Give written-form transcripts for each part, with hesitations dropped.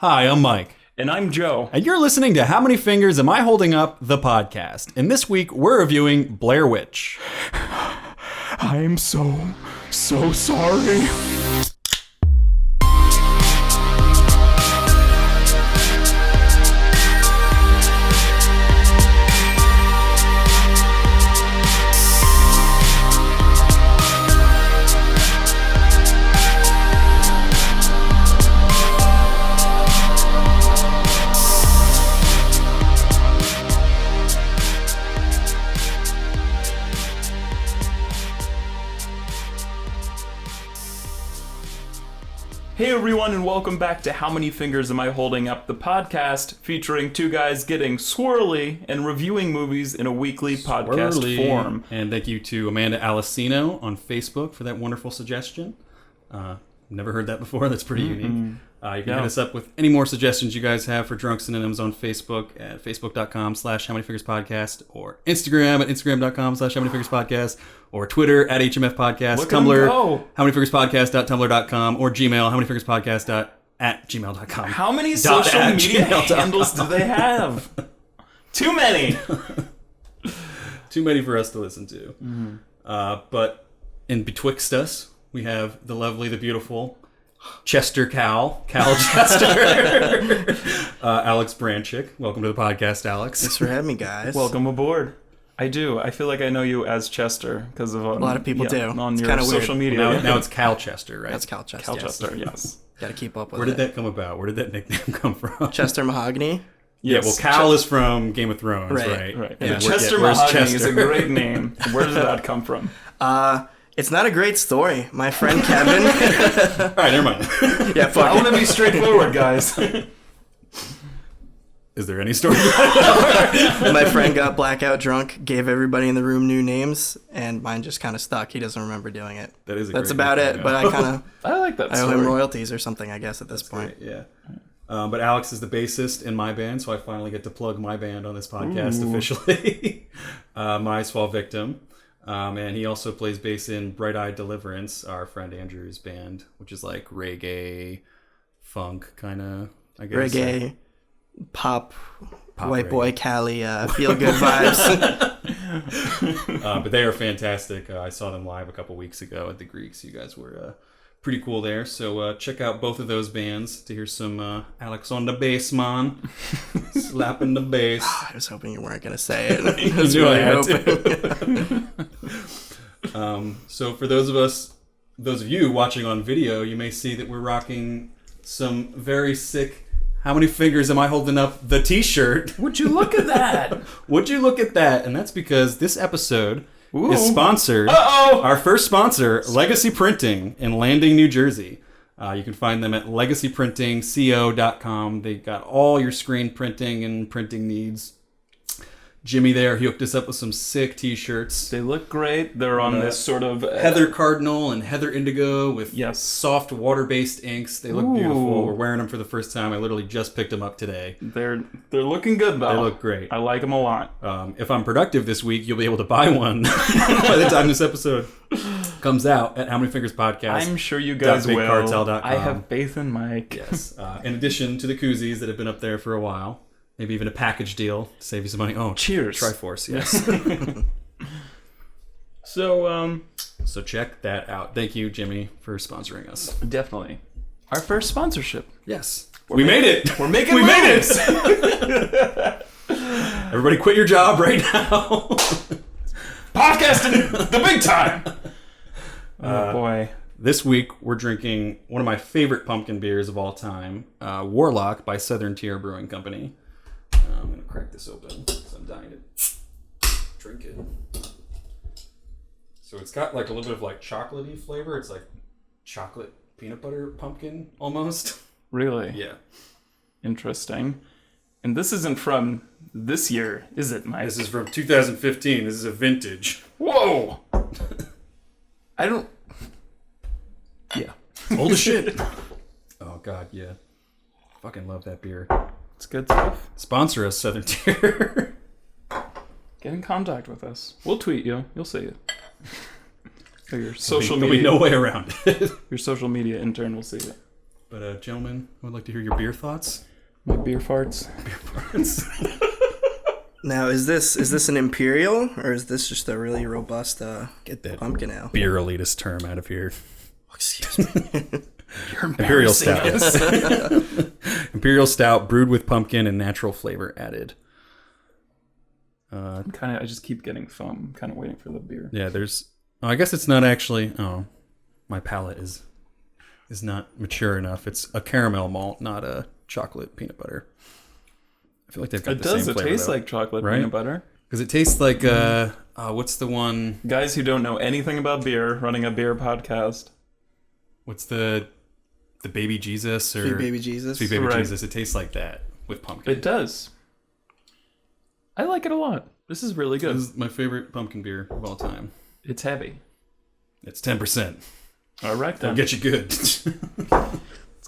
Hi, I'm Mike. And I'm Joe. And you're listening to How Many Fingers Am I Holding Up? The podcast. And this week, we're reviewing Blair Witch. I'm so sorry. Hey everyone, and welcome back to How Many Fingers Am I Holding Up? The podcast featuring two guys getting swirly and reviewing movies in a weekly podcast form. And thank you to Amanda Alicino on Facebook for that wonderful suggestion. Never heard that before. That's pretty unique. You can hit us up with any more suggestions you guys have for Drunk Synonyms on Facebook at facebook.com/HowManyFingersPodcast or Instagram at instagram.com/HowManyFingersPodcast or Twitter at HMF Podcast, Tumblr, HowManyFingersPodcast.tumblr.com or Gmail, HowManyFingersPodcast.gmail.com. How many social media handles do they have? Too many. Too many for us to listen to. But in betwixt us, we have the lovely, the beautiful Chester Cal Chester, Alex Branchick. Welcome to the podcast, Alex. Thanks for having me, guys. Welcome aboard. I feel like I know you as Chester because of a lot of people do on your social media. Now it's Cal Chester, right? That's Cal Chester. Cal Chester, yes. Got to keep up with Where did that come about? Where did that nickname come from? Chester Mahogany. Yeah, well, Cal is from Game of Thrones, right? Right. Yeah. Chester Mahogany is a great name. Where does that come from? It's not a great story. My friend Kevin. All right, never mind. Yeah, fuck I want to be straightforward, guys. Is there any story? My friend got blackout drunk, gave everybody in the room new names, and mine just kind of stuck. He doesn't remember doing it. That's about it. But I kind of I like that. I owe him royalties or something, I guess, at this point. Great, yeah. But Alex is the bassist in my band, so I finally get to plug my band on this podcast officially. My Small Victim. And he also plays bass in Bright Eyed Deliverance, our friend Andrew's band, which is like reggae, funk kind of, I guess. Reggae, pop white reggae. Boy Cali, feel good vibes. But they are fantastic. I saw them live a couple weeks ago at the Greeks. You guys were pretty cool there. So check out both of those bands to hear some Alex on the bass, man. Slapping the bass. I was hoping you weren't going to say it. I was really hoping. So for those of you watching on video, you may see that we're rocking some very sick How Many Fingers Am I Holding Up? The t-shirt. Would you look at that? Would you look at that? And that's because this episode is sponsored. Our first sponsor, Legacy Printing in Landing, New Jersey. You can find them at legacyprintingco.com. They got all your screen printing and printing needs. Jimmy there, he hooked us up with some sick t-shirts. They look great. They're on this sort of Heather Cardinal and Heather Indigo with soft water-based inks. They look beautiful. We're wearing them for the first time. I literally just picked them up today. They're looking good, though. They look great. I like them a lot. If I'm productive this week, you'll be able to buy one by the time this episode comes out at How Many Fingers Podcast. I'm sure you guys will. BigCartel.com. I have faith in Mike. Yes. In addition to the koozies that have been up there for a while. Maybe even a package deal to save you some money. Oh, cheers. Triforce, yes. So check that out. Thank you, Jimmy, for sponsoring us. Definitely. Our first sponsorship. Yes. We made it. We're making We made moves. it. Everybody quit your job right now. Podcasting the big time. Oh, boy. This week, we're drinking one of my favorite pumpkin beers of all time, Warlock by Southern Tier Brewing Company. I'm going to crack this open because I'm dying to drink it. So it's got like a little bit of like chocolatey flavor. It's like chocolate peanut butter pumpkin almost. Really? Yeah. Interesting. And this isn't from this year, is it, Mike? This is from 2015. This is a vintage. Whoa! I don't... Yeah. Old as shit. Oh, God, yeah. Fucking love that beer. It's good stuff. Sponsor us, Southern Tier. Get in contact with us. We'll tweet you. You'll see it. Or your There'll be no way around it. Your social media intern will see it. But gentlemen, I would like to hear your beer thoughts. My beer farts. Now, is this an imperial or is this just a really robust Get that pumpkin ale? Beer elitist term out of here. Excuse me. Imperial stout. Imperial stout brewed with pumpkin and natural flavor added. I just keep getting foam. I'm kind of waiting for the beer. Yeah, there's. Oh, I guess it's not actually. Oh, my palate is not mature enough. It's a caramel malt, not a chocolate peanut butter. I feel like they've got the same flavor. It tastes like chocolate peanut butter. Because it tastes like what's the one? Guys who don't know anything about beer, running a beer podcast. What's the baby Jesus or Sweet baby Jesus? Sweet baby Jesus. It tastes like that with pumpkin. It does. I like it a lot. This is really good. This is my favorite pumpkin beer of all time. It's heavy. It's 10%. All right then. It'll get you good. It's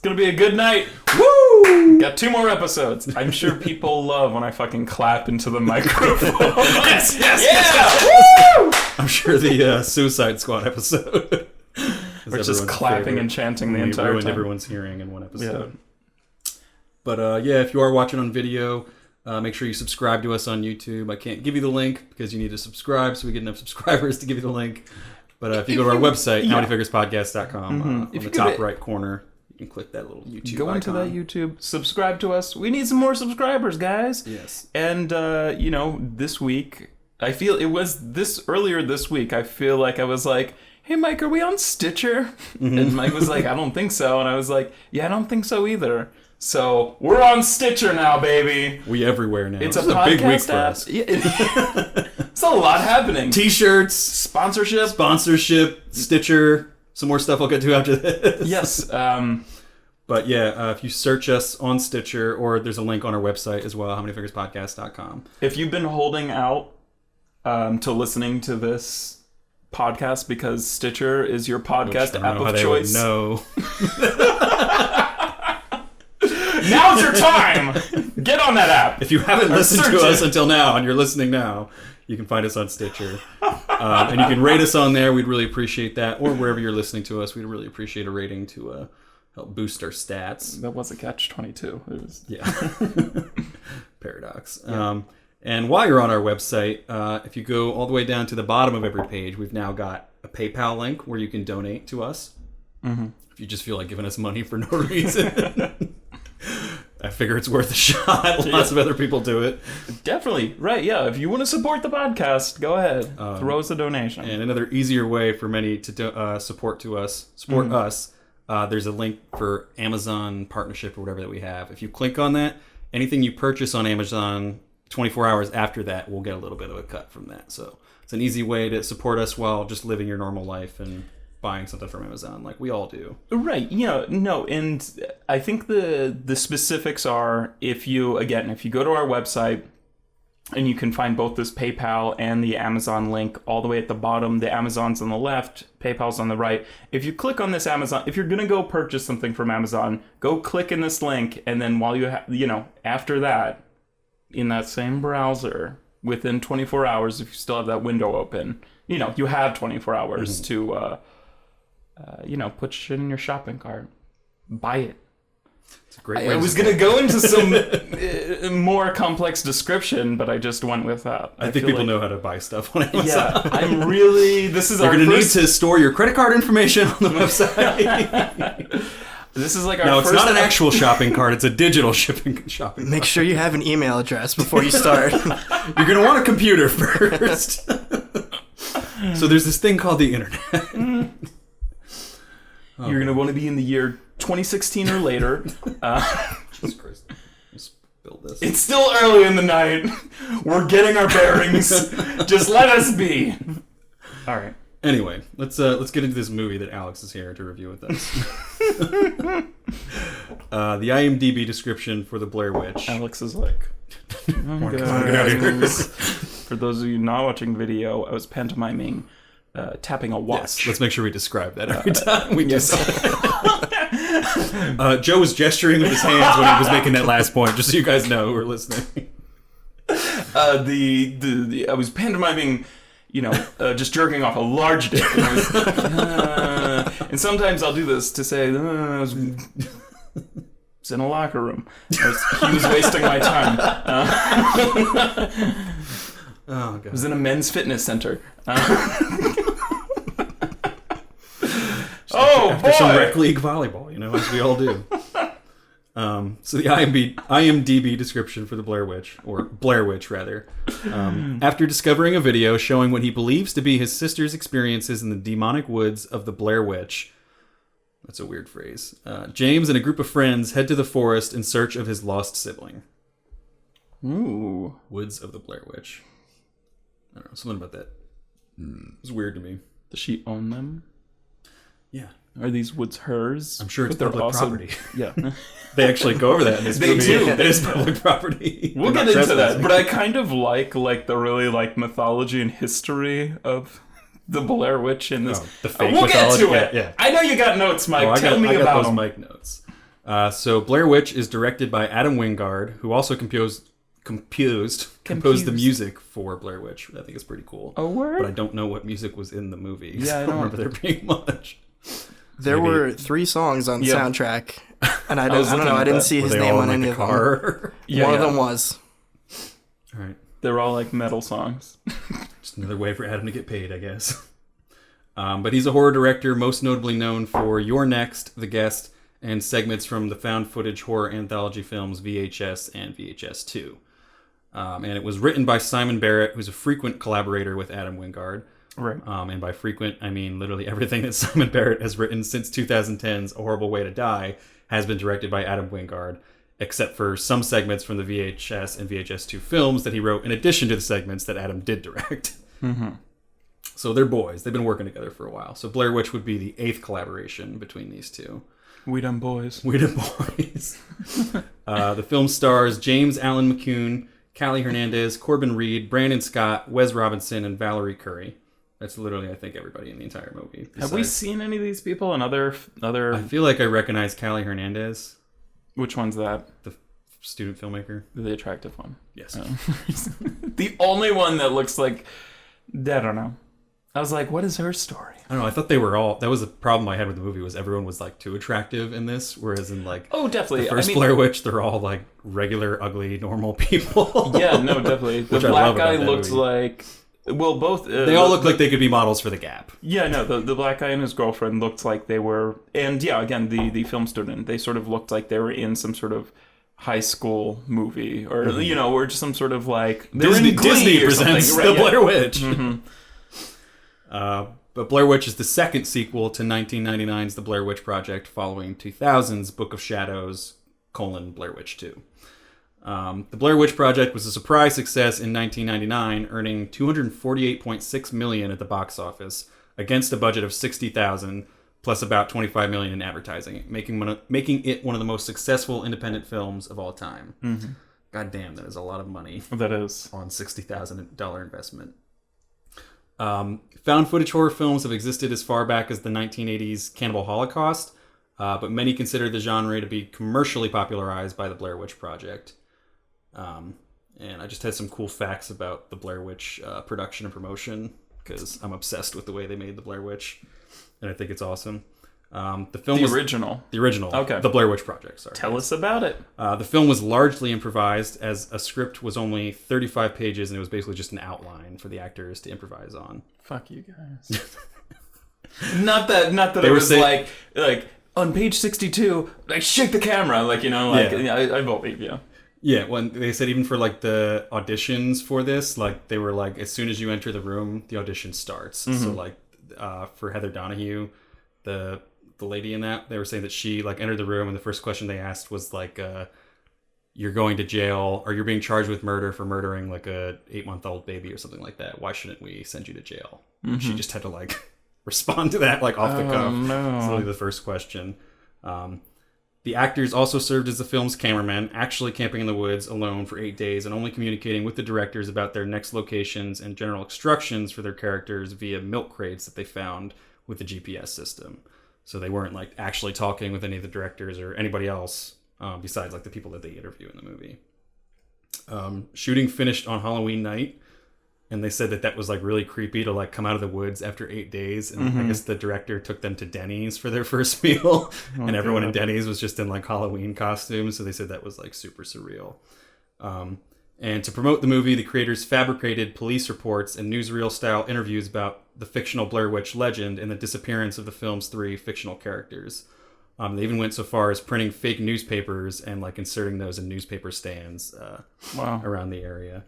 gonna be a good night. Woo! Got 2 more episodes. I'm sure people love when I fucking clap into the microphone. yes! Woo! I'm sure the Suicide Squad episode. We're just clapping and chanting the entire ruined time. Everyone's hearing in one episode. Yeah. But yeah, if you are watching on video, make sure you subscribe to us on YouTube. I can't give you the link because you need to subscribe so we get enough subscribers to give you the link. But if you go to our website, howmanyfingerspodcast.com, on the top right corner, you can click that little YouTube Go into that YouTube, subscribe to us. We need some more subscribers, guys. Yes. And, this week, I feel it was earlier this week, I feel like I was like, hey, Mike, are we on Stitcher? Mm-hmm. And Mike was like, I don't think so. And I was like, yeah, I don't think so either. So we're on Stitcher now, baby. We everywhere now. It's a big week for us. Yeah, it's a lot happening. T-shirts, sponsorship, Stitcher, some more stuff I'll get to after this. Yes. But yeah, if you search us on Stitcher, or there's a link on our website as well, howmanyfingerspodcast.com. If you've been holding out to listening to this podcast because Stitcher is your podcast app of choice. No. Now's your time. Get on that app. If you haven't listened to us until now and you're listening now, you can find us on Stitcher. And you can rate us on there. We'd really appreciate that. Or wherever you're listening to us, we'd really appreciate a rating to help boost our stats. That was a catch-22. It was... Yeah. Paradox. Yeah. And while you're on our website, if you go all the way down to the bottom of every page, we've now got a PayPal link where you can donate to us. Mm-hmm. If you just feel like giving us money for no reason. I figure it's worth a shot. Lots of other people do it. Definitely. Right, yeah. If you want to support the podcast, go ahead. Throw us a donation. And another easier way for many to support us, there's a link for Amazon partnership or whatever that we have. If you click on that, anything you purchase on Amazon 24 hours after that, we'll get a little bit of a cut from that. So it's an easy way to support us while just living your normal life and buying something from Amazon like we all do. Right. And I think the specifics are if you go to our website and you can find both this PayPal and the Amazon link all the way at the bottom. The Amazon's on the left, PayPal's on the right. If you click on this Amazon, if you're going to go purchase something from Amazon, go click in this link. And then while after that, in that same browser, within 24 hours, if you still have that window open, you have 24 hours to, put shit in your shopping cart. Buy it. It's a great way I was going to go into some more complex description, but I just went with that. I think people know how to buy stuff on Amazon. Yeah, I'm really... This is You're going to need to store your credit card information on the website. This is like our No, first... it's not an actual shopping cart. It's a digital shopping cart. Make sure you have an email address before you start. You're going to want a computer first. So there's this thing called the internet. You're going to want to be in the year 2016 or later. Jesus Christ. Let's build this. It's still early in the night. We're getting our bearings. Just let us be. All right. Anyway, let's get into this movie that Alex is here to review with us. The IMDb description for The Blair Witch. Alex is like... Get out of here. For those of you not watching video, I was pantomiming tapping a watch. Yes, let's make sure we describe that every time we do something. Joe was gesturing with his hands when he was making that last point, just so you guys know who are listening. I was pantomiming, just jerking off a large dick. And sometimes I'll do this to say, It's in a locker room. He was wasting my time. Oh, God. It was in a men's fitness center. After some rec league volleyball, as we all do. So the IMDb description for the Blair Witch, or Blair Witch rather, after discovering a video showing what he believes to be his sister's experiences in the demonic woods of the Blair Witch, that's a weird phrase, James and a group of friends head to the forest in search of his lost sibling. Ooh. Woods of the Blair Witch. I don't know, something about that. It's weird to me. Does she own them? Yeah. Are these woods hers? I'm sure it's public property. Yeah. They actually go over that in this movie. They do. It is public property. We'll get into that. But I kind of like the really mythology and history of the Blair Witch in this. The fake we'll mythology. Get to it. Yeah. I know you got notes, Mike. Tell me I got about those them. Mike notes. So Blair Witch is directed by Adam Wingard, who also composed the music for Blair Witch. I think it's pretty cool. Oh, word? But I don't know what music was in the movie. Yeah, I don't remember there being much. There were 3 songs on the soundtrack, and I don't know. I didn't see his name on any of them. One of them was. All right. They're all metal songs. Just another way for Adam to get paid, I guess. But he's a horror director, most notably known for You're Next, The Guest, and segments from the found footage horror anthology films VHS and VHS 2. And it was written by Simon Barrett, who's a frequent collaborator with Adam Wingard. Right. And by frequent, I mean literally everything that Simon Barrett has written since 2010's A Horrible Way to Die has been directed by Adam Wingard, except for some segments from the VHS and VHS 2 films that he wrote in addition to the segments that Adam did direct. Mm-hmm. So they're boys. They've been working together for a while. So Blair Witch would be the 8th collaboration between these two. We done boys. We done boys. The film stars James Allen McCune, Callie Hernandez, Corbin Reed, Brandon Scott, Wes Robinson, and Valerie Curry. That's literally, I think, everybody in the entire movie. Have we seen any of these people in other? I feel like I recognize Callie Hernandez. Which one's that? The student filmmaker. The attractive one. Yes. The only one that looks like, I don't know. I was like, what is her story? I don't know. I thought they were all. That was a problem I had with the movie, was everyone was too attractive in this, whereas in oh, definitely. The first Blair Witch, they're all regular, ugly, normal people. Yeah, no, definitely. The black guy looked like. Well, both... they all look like they could be models for The Gap. Yeah, no, the black guy and his girlfriend looked like they were... And yeah, again, the film student, they sort of looked like they were in some sort of high school movie. Or, or just some sort of Disney presents The Blair Witch. Mm-hmm. But Blair Witch is the second sequel to 1999's The Blair Witch Project, following 2000's Book of Shadows, Blair Witch 2. The Blair Witch Project was a surprise success in 1999, earning $248.6 million at the box office against a budget of $60,000 plus about $25 million in advertising, making it one of the most successful independent films of all time. Mm-hmm. God damn, that is a lot of money. That is on $60,000 investment. Found footage horror films have existed as far back as the 1980s Cannibal Holocaust, but many consider the genre to be commercially popularized by the Blair Witch Project. And I just had some cool facts about the Blair Witch production and promotion, because I'm obsessed with the way they made the Blair Witch, and I think it's awesome. The original. Okay. The Blair Witch Project, sorry. Tell us about it. The film was largely improvised, as a script was only 35 pages, and it was basically just an outline for the actors to improvise on. Fuck you guys. not that it was like on page 62, shake the camera, I believe you. Yeah, when they said even for the auditions for this, they were as soon as you enter the room, the audition starts. Mm-hmm. So for Heather Donahue, the lady in that, they were saying that she entered the room and the first question they asked was you're going to jail, or you're being charged with murder for murdering a 8-month-old baby or something like that. Why shouldn't we send you to jail? Mm-hmm. She just had to respond to that off the cuff. No. That's really the first question. The actors also served as the film's cameramen, actually camping in the woods alone for 8 days and only communicating with the directors about their next locations and general instructions for their characters via milk crates that they found with the GPS system. So they weren't actually talking with any of the directors or anybody else besides the people that they interview in the movie. Shooting finished on Halloween night. And they said that was like really creepy to like come out of the woods after 8 days. And I guess the director took them to Denny's for their first meal. And everyone in Denny's was just in like Halloween costumes. So they said that was like super surreal. And to promote the movie, the creators fabricated police reports and newsreel style interviews about the fictional Blair Witch legend and the disappearance of the film's 3 fictional characters. They even went so far as printing fake newspapers and like inserting those in newspaper stands around the area.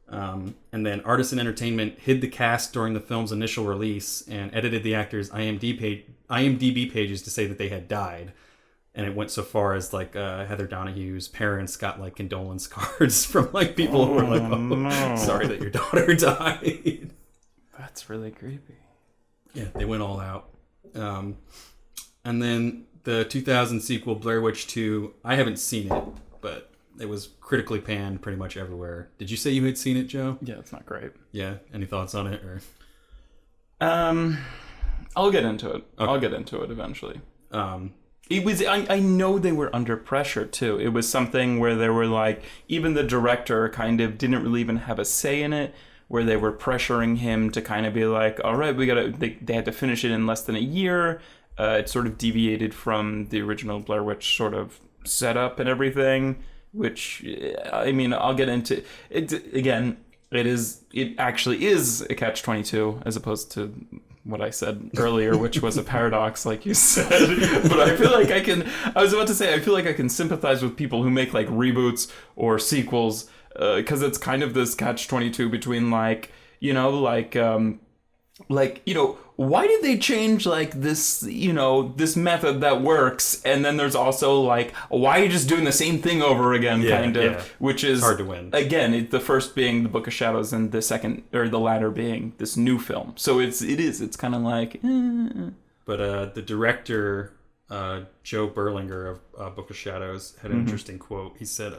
And then Artisan Entertainment hid the cast during the film's initial release and edited the actors' IMDb pages to say that they had died. And it went so far as like Heather Donahue's parents got like condolence cards from like people who were like, sorry that your daughter died. That's really creepy. Yeah, they went all out. And then the 2000 sequel, Blair Witch 2, I haven't seen it, but it was critically panned pretty much everywhere. Did you say you had seen it, Joe? Yeah, it's not great. Yeah, any thoughts on it? Or I'll get into it. Okay. I'll get into it eventually. It was. I know they were under pressure too. It was something where they were like, even the director kind of didn't really even have a say in it. Where they were pressuring him to kind of be like, all right, we gotta. They had to finish it in less than a year. It sort of deviated from the original Blair Witch sort of setup and everything. Which, I mean, I'll get into it again. It actually is a catch-22 as opposed to what I said earlier, which was a paradox, like you said. But I feel like I feel like I can sympathize with people who make like reboots or sequels, because it's kind of this catch-22 between why did they change like this, this method that works? And then there's also like, why are you just doing the same thing over again, which is hard to win. Again, the first being The Book of Shadows and the second or the latter being this new film. So it's kind of like, But the director, Joe Berlinger of Book of Shadows had an interesting quote. He said,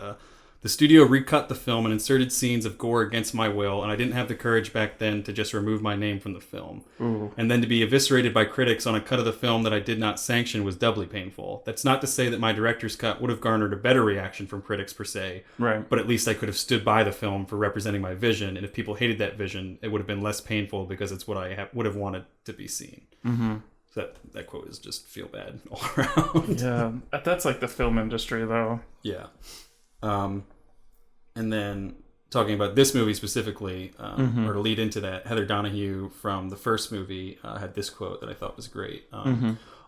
the studio recut the film and inserted scenes of gore against my will, and I didn't have the courage back then to just remove my name from the film. Ooh. And then to be eviscerated by critics on a cut of the film that I did not sanction was doubly painful. That's not to say that my director's cut would have garnered a better reaction from critics per se, right? But at least I could have stood by the film for representing my vision, and if people hated that vision, it would have been less painful because it's what I would have wanted to be seen. Mm-hmm. So that quote is just feel bad all around. Yeah, that's like the film industry, though. Yeah. And then talking about this movie specifically, or to lead into that, Heather Donahue from the first movie had this quote that I thought was great.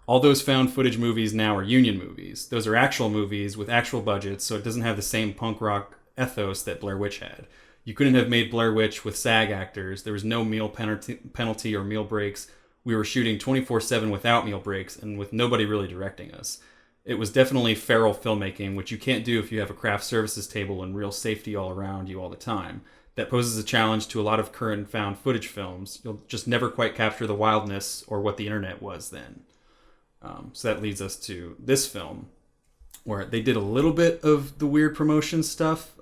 All those found footage movies now are union movies. Those are actual movies with actual budgets, so it doesn't have the same punk rock ethos that Blair Witch had. You couldn't have made Blair Witch with SAG actors. There was no meal penalty or meal breaks. We were shooting 24/7 without meal breaks and with nobody really directing us. It was definitely feral filmmaking, which you can't do if you have a craft services table and real safety all around you all the time. That poses a challenge to a lot of current found footage films. You'll just never quite capture the wildness or what the internet was then. So that leads us to this film, where they did a little bit of the weird promotion stuff.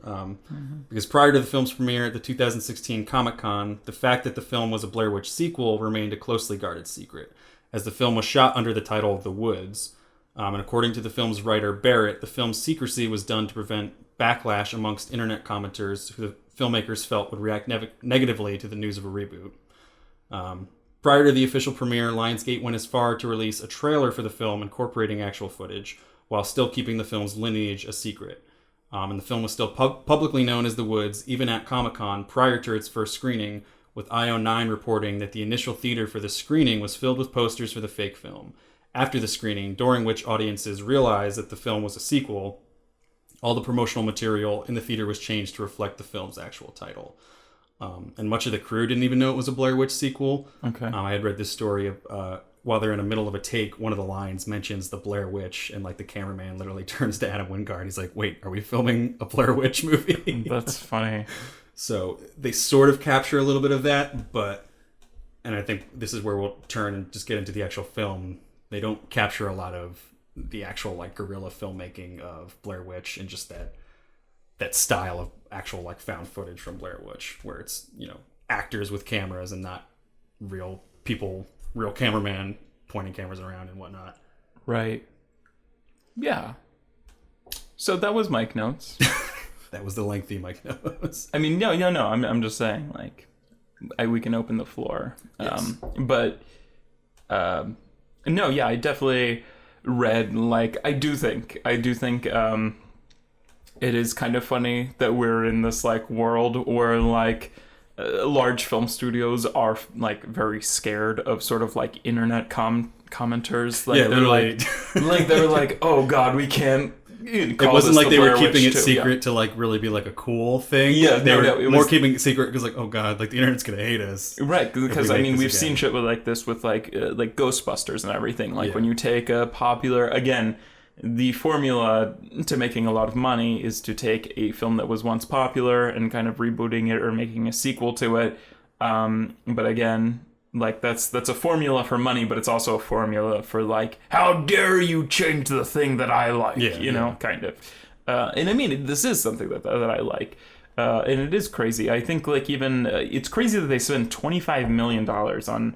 Because prior to the film's premiere at the 2016 Comic-Con, the fact that the film was a Blair Witch sequel remained a closely guarded secret, as the film was shot under the title The Woods. And according to the film's writer, Barrett, the film's secrecy was done to prevent backlash amongst internet commenters who the filmmakers felt would react negatively to the news of a reboot. Prior to the official premiere, Lionsgate went as far to release a trailer for the film incorporating actual footage, while still keeping the film's lineage a secret. And the film was still publicly known as The Woods, even at Comic-Con prior to its first screening, with IO9 reporting that the initial theater for the screening was filled with posters for the fake film. After the screening, during which audiences realized that the film was a sequel, all the promotional material in the theater was changed to reflect the film's actual title. And much of the crew didn't even know it was a Blair Witch sequel. Okay. I had read this story of while they're in the middle of a take, one of the lines mentions the Blair Witch, and like the cameraman literally turns to Adam Wingard. He's like, "Wait, are we filming a Blair Witch movie?" That's funny. So they sort of capture a little bit of that, and I think this is where we'll turn and just get into the actual film. They don't capture a lot of the actual like guerrilla filmmaking of Blair Witch and just that style of actual like found footage from Blair Witch, where it's, actors with cameras and not real people, real cameraman pointing cameras around and whatnot. Right. Yeah. So that was Mike Notes. That was the lengthy Mike Notes. I mean, no. I'm just saying, like, we can open the floor. Yes. No, yeah, I definitely read, like, I do think it is kind of funny that we're in this, like, world where, like, large film studios are, like, very scared of sort of, like, internet commenters. Like, yeah, they're literally. they're like, oh god, we can't. It wasn't like they were keeping it secret to like really be like a cool thing. Yeah, they were more keeping it secret because like, oh god, like the internet's gonna hate us. Right, because I mean we've seen shit with like this with like Ghostbusters and everything. Like when you take a popular, again, the formula to making a lot of money is to take a film that was once popular and kind of rebooting it or making a sequel to it. But again, like that's a formula for money, but it's also a formula for like, how dare you change the thing that I like, you know, kind of. And I mean, this is something that I like, and it is crazy. I think like even it's crazy that they spent $25 million on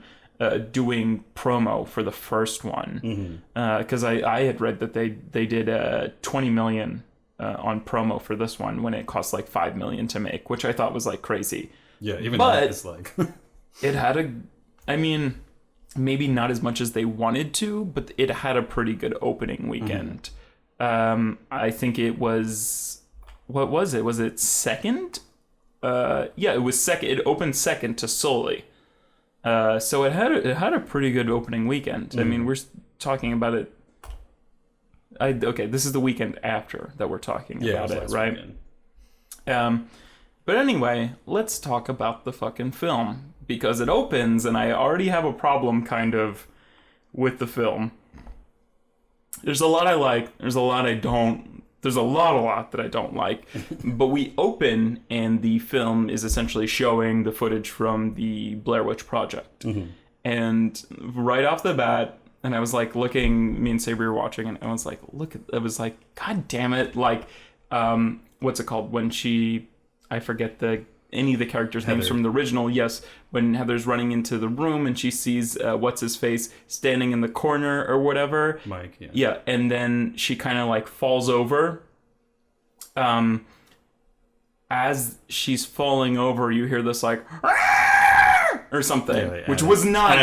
doing promo for the first one, because I had read that they did $20 million on promo for this one when it cost like $5 million to make, which I thought was like crazy. Yeah, even that is like it had I mean, maybe not as much as they wanted to, but it had a pretty good opening weekend. I think it was... What was it? Was it second? Yeah, it was second. It opened second to Sully. So it had a pretty good opening weekend. I mean, we're talking about it... Okay, this is the weekend after that we're talking about it, right? But anyway, let's talk about the fucking film. Because it opens, and I already have a problem kind of with the film. There's a lot I like, there's a lot I don't. There's a lot that I don't like. But we open, and the film is essentially showing the footage from the Blair Witch Project. And right off the bat, and I was like looking, me and Sabre were watching, and I was like, God damn it, like, what's it called? When I forget any of the characters' names from the original. Yes, when Heather's running into the room and she sees what's-his-face standing in the corner or whatever. Mike, yeah. Yeah, and then she kind of like falls over. As she's falling over, you hear this like... or something, which was not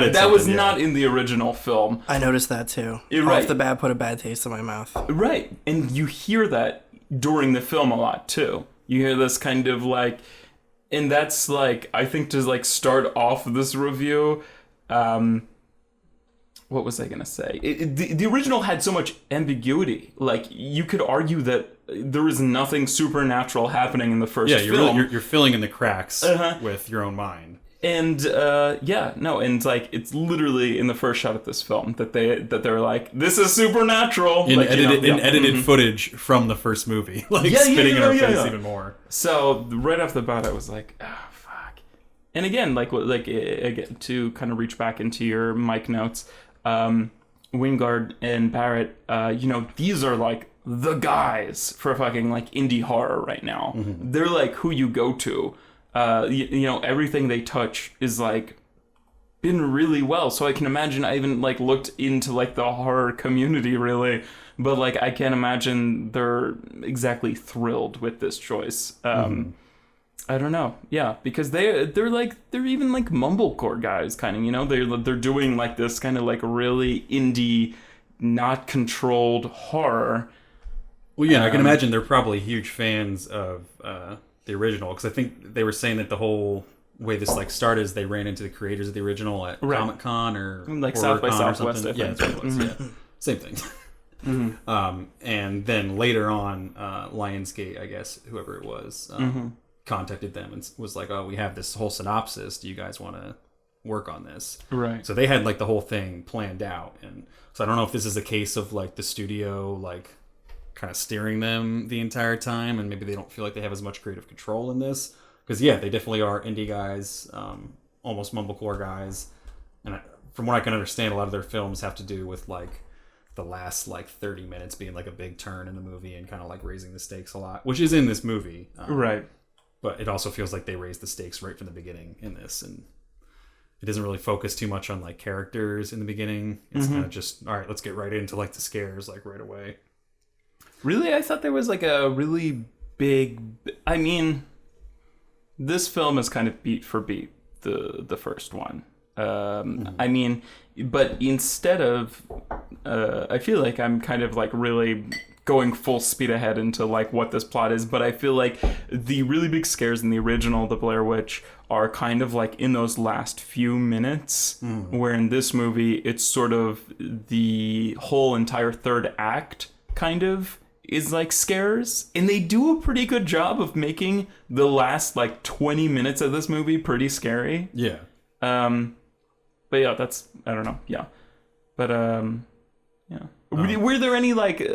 in the original film. I noticed that too. Right. Off the bat, put a bad taste in my mouth. Right, and you hear that during the film a lot too. You hear this kind of like... And that's like, I think to like start off this review, what was I going to say? The original had so much ambiguity. Like, you could argue that there is nothing supernatural happening in the first film. You're filling in the cracks with your own mind. And and like it's literally in the first shot of this film that they're like, this is supernatural. In like, edited footage from the first movie, like spitting in our face even more. So right off the bat, I was like, oh fuck. And again, again, to kind of reach back into your mic notes, Wingard and Barrett, these are like the guys for fucking like indie horror right now. They're like who you go to. Everything they touch is like been really well. So I can imagine I even like looked into like the horror community really, but like I can't imagine they're exactly thrilled with this choice. I don't know. Yeah, because they're even like mumblecore guys kind of, they're doing like this kind of like really indie, not controlled horror. Well, yeah, I can imagine they're probably huge fans of the original, because I think they were saying that the whole way this like started is they ran into the creators of the original at Comic-Con or like South by Southwest. I think. Yeah, that's what it was. Yeah. Same thing. And then later on, Lionsgate, I guess, whoever it was, contacted them and was like, "Oh, we have this whole synopsis. Do you guys want to work on this?" Right. So they had like the whole thing planned out, and so I don't know if this is a case of like the studio like kind of steering them the entire time, and maybe they don't feel like they have as much creative control in this, because they definitely are indie guys, almost mumblecore guys, and from what I can understand, a lot of their films have to do with like the last like 30 minutes being like a big turn in the movie and kind of like raising the stakes a lot, which is in this movie, right? But it also feels like they raised the stakes right from the beginning in this, and it doesn't really focus too much on like characters in the beginning. It's kind of just, all right, let's get right into like the scares like right away. Really? I thought there was like a really big... I mean, this film is kind of beat for beat the first one. I mean, but instead of, I feel like I'm kind of like really going full speed ahead into like what this plot is, but I feel like the really big scares in the original, The Blair Witch, are kind of like in those last few minutes, where in this movie, it's sort of the whole entire third act kind of is like scares, and they do a pretty good job of making the last like 20 minutes of this movie pretty scary. Yeah. But yeah, that's, I don't know. Yeah. But, yeah. Were there any, like,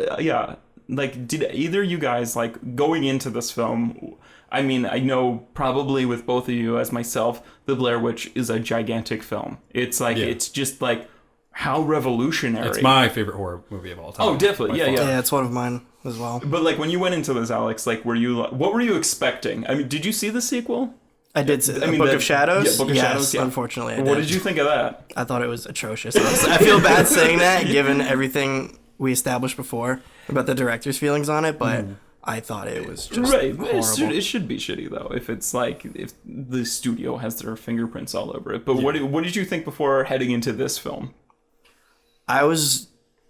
like, did either you guys, like, going into this film, I mean, I know probably with both of you as myself, The Blair Witch is a gigantic film. It's like, it's just like, how revolutionary. It's my favorite horror movie of all time. Oh, definitely. Yeah. Yeah, it's one of mine as well. But, like, when you went into this, Alex, like, what were you expecting? I mean, did you see the sequel? I did see Book of Shadows. Yeah, Book of Shadows. Yeah. Unfortunately, I did. What did you think of that? I thought it was atrocious. I feel bad saying that, given everything we established before about the director's feelings on it, but I thought it was just horrible. It should be shitty though. If it's like if the studio has their fingerprints all over it. But what did you think before heading into this film? I was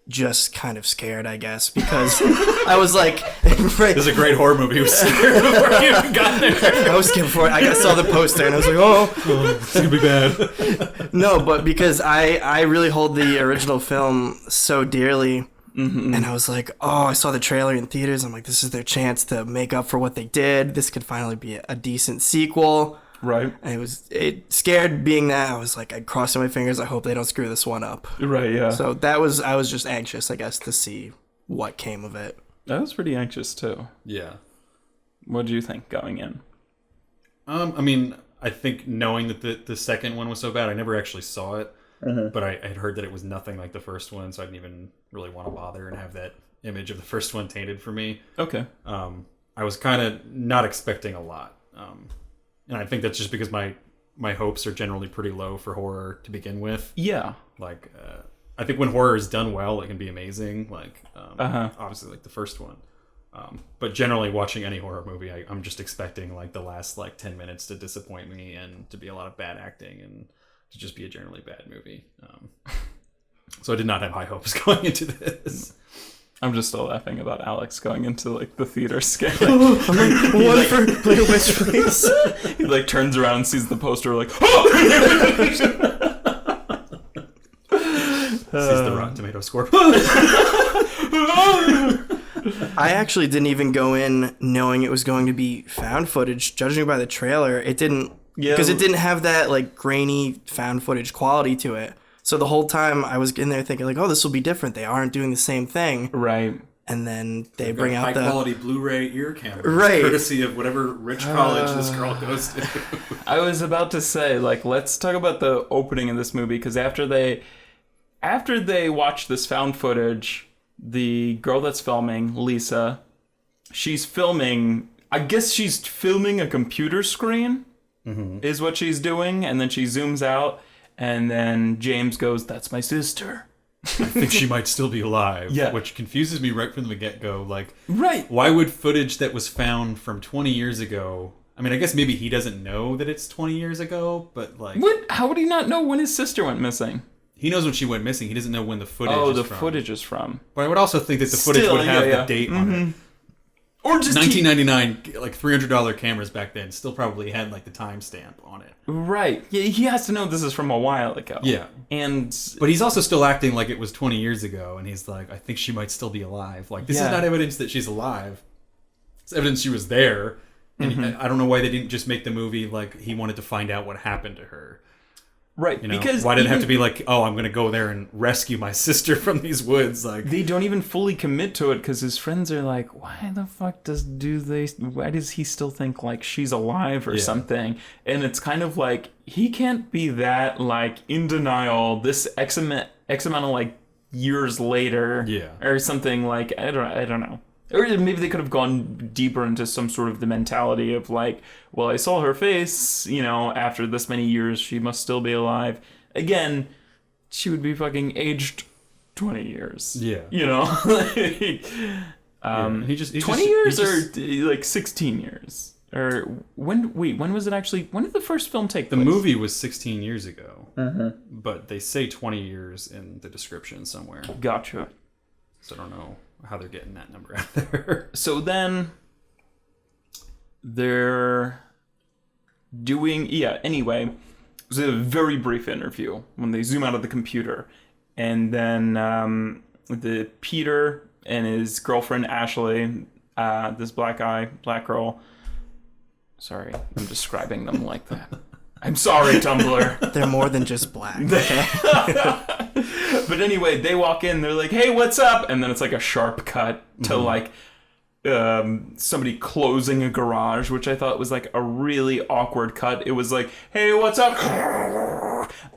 just kind of scared, I guess, because I was like, right. This is a great horror movie. I was scared before you even got there. I was scared before I saw the poster and I was like, oh, it's gonna be bad. No, but because I really hold the original film so dearly, and I was like, oh, I saw the trailer in theaters. I'm like, this is their chance to make up for what they did. This could finally be a decent sequel. Right. And it scared being that. I was like, I crossed my fingers. I hope they don't screw this one up. Right, yeah. So I was just anxious, I guess, to see what came of it. I was pretty anxious too. Yeah. What did you think going in? I mean, I think knowing that the second one was so bad, I never actually saw it, but I had heard that it was nothing like the first one, so I didn't even really want to bother and have that image of the first one tainted for me. Okay. I was kind of not expecting a lot. And I think that's just because my hopes are generally pretty low for horror to begin with. Yeah. Like, I think when horror is done well, it can be amazing. Like, obviously, like the first one. But generally, watching any horror movie, I'm just expecting like the last like 10 minutes to disappoint me and to be a lot of bad acting and to just be a generally bad movie. So I did not have high hopes going into this. I'm just still laughing about Alex going into like the theater scare. I'm like, what for Blair Witch, please? He like turns around and sees the poster like, Sees the Rotten Tomato score. I actually didn't even go in knowing it was going to be found footage. Judging by the trailer, it didn't, because it didn't have that like grainy found footage quality to it. So the whole time I was in there thinking like, oh, this will be different. They aren't doing the same thing. Right. And then they bring out high quality Blu-ray ear cameras, right, courtay of whatever rich college this girl goes to. I was about to say, like, let's talk about the opening of this movie, because after they watch this found footage, the girl that's filming, Lisa, she's filming. I guess she's filming a computer screen, is what she's doing, and then she zooms out. And then James goes, "That's my sister." I think she might still be alive. Yeah. Which confuses me right from the get-go. Like, right. Why would footage that was found from 20 years ago... I mean, I guess maybe he doesn't know that it's 20 years ago, but like... What? How would he not know when his sister went missing? He knows when she went missing. He doesn't know when the footage is from. Oh, the footage is from. But I would also think that the footage would have the date on it. Or just 1999, like $300 cameras back then still probably had like the timestamp on it. Right. Yeah, he has to know this is from a while ago. Yeah. But he's also still acting like it was 20 years ago, and he's like, I think she might still be alive. Like, this is not evidence that she's alive. It's evidence she was there. And I don't know why they didn't just make the movie like he wanted to find out what happened to her. Right, you know? Because why did it have to be like, oh, I'm going to go there and rescue my sister from these woods? Like, they don't even fully commit to it because his friends are like, why the fuck why does he still think like she's alive or something? And it's kind of like, he can't be that like in denial this X amount of like years later or something. Like, I don't know. Or maybe they could have gone deeper into some sort of the mentality of like, well, I saw her face, you know, after this many years, she must still be alive. Again, she would be fucking aged 20 years. Yeah. You know? He just 20 years or like 16 years? Or when was it actually? When did the first film take place? The movie was 16 years ago, but they say 20 years in the description somewhere. Gotcha. So I don't know how they're getting that number out there. So then they're doing anyway, it was a very brief interview when they zoom out of the computer, and then the Peter and his girlfriend Ashley, this black girl. Sorry, I'm describing them like that. I'm sorry, Tumblr. They're more than just black. Okay? But anyway, they walk in, they're like, hey, what's up? And then it's like a sharp cut to like somebody closing a garage, which I thought was like a really awkward cut. It was like, hey, what's up?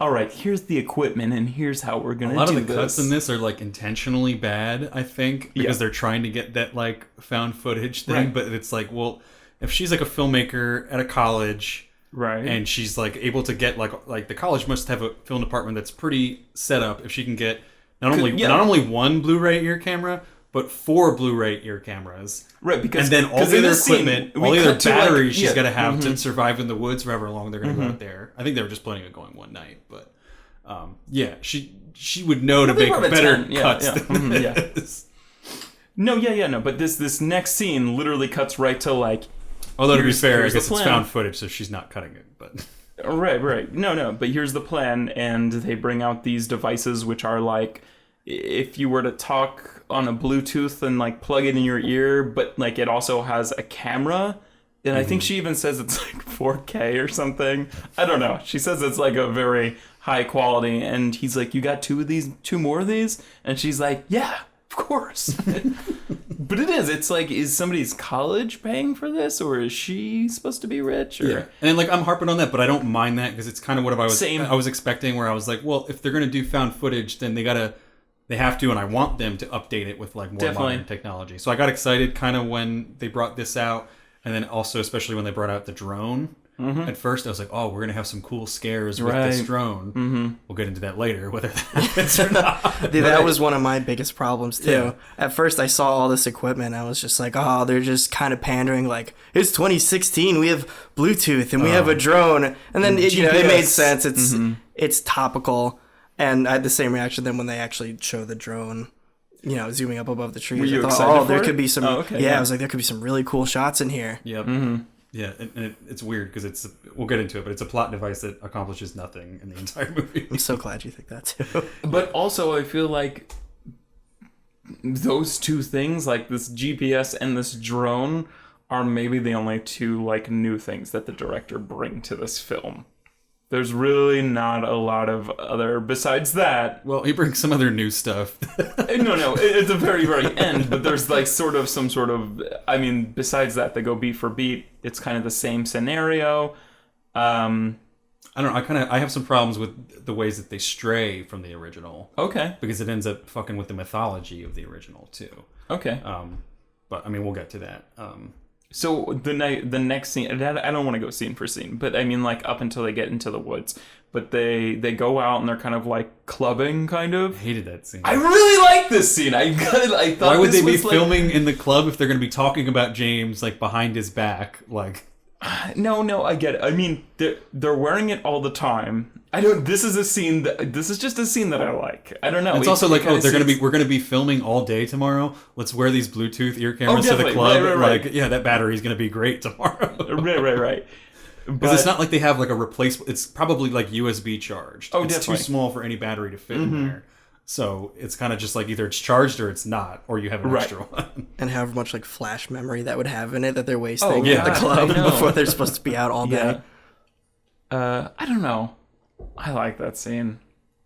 All right, here's the equipment, and here's how we're going to do this. A lot of the cuts in this are like intentionally bad, I think, because they're trying to get that like found footage thing. Right. But it's like, well, if she's like a filmmaker at a college, right, and she's like able to get like the college must have a film department that's pretty set up. If she can get not only one Blu-ray ear camera, but 4 Blu-ray ear cameras, right? Because and then all the other equipment, all the other batteries she's got to have to mm-hmm. survive in the woods for however long they're going to mm-hmm. go out there. I think they were just planning on going one night, but she would know to make better cuts than this. No, but this next scene literally cuts right to like. Although to be fair, I guess it's found footage, so she's not cutting it. But right. No. But here's the plan, and they bring out these devices, which are like, if you were to talk on a Bluetooth and like plug it in your ear, but like it also has a camera. And I think she even says it's like 4K or something. I don't know. She says it's like a very high quality, and he's like, "You got 2 more of these?" And she's like, "Yeah, of course." But it is. It's like, is somebody's college paying for this, or is she supposed to be rich? Or... Yeah, and like I'm harping on that, but I don't mind that because it's kind of what I was expecting. Where I was like, well, if they're gonna do found footage, then they have to, and I want them to update it with like more modern technology. So I got excited kind of when they brought this out, and then also especially when they brought out the drone. Mm-hmm. At first, I was like, "Oh, we're gonna have some cool scares with this drone." Mm-hmm. We'll get into that later, whether that happens or not. Dude, that was one of my biggest problems too. Yeah. At first, I saw all this equipment, I was just like, "Oh, they're just kind of pandering. Like, it's 2016, we have Bluetooth and we have a drone." And then it made sense. It's topical, and I had the same reaction then when they actually show the drone. Zooming up above the trees. Were you excited there for could it? be some. Oh, okay, I was like, there could be some really cool shots in here. Yep. Mm-hmm. Yeah, and it's weird because we'll get into it, but it's a plot device that accomplishes nothing in the entire movie. I'm so glad you think that too. But also, I feel like those two things, like this GPS and this drone, are maybe the only 2 like new things that the director bring to this film. There's really not a lot of other besides that. Well, he brings some other new stuff. No, at the very, very end. But there's like some sort of. I mean, besides that, they go beat for beat. It's kind of the same scenario. I don't know. I have some problems with the ways that they stray from the original. Okay. Because it ends up fucking with the mythology of the original too. Okay. But I mean, we'll get to that. So the next scene, I don't want to go scene for scene, but I mean like up until they get into the woods. But they go out and they're kind of like clubbing, kind of. I hated that scene. I really like this scene. I thought. Why would they be filming in the club if they're going to be talking about James like behind his back? Like, no, I get it. I mean, they're wearing it all the time. This is just a scene that I like. I don't know. It's also like, we're gonna be filming all day tomorrow. Let's wear these Bluetooth ear cameras to the club. Right. Like, yeah, that battery's gonna be great tomorrow. Right. Because it's not like they have like a replacement. It's probably like USB charged. Oh, it's definitely too small for any battery to fit in there. So it's kind of just like either it's charged or it's not, or you have an extra one. And however much like flash memory that would have in it that they're wasting at the club before they're supposed to be out all day. I don't know. I like that scene.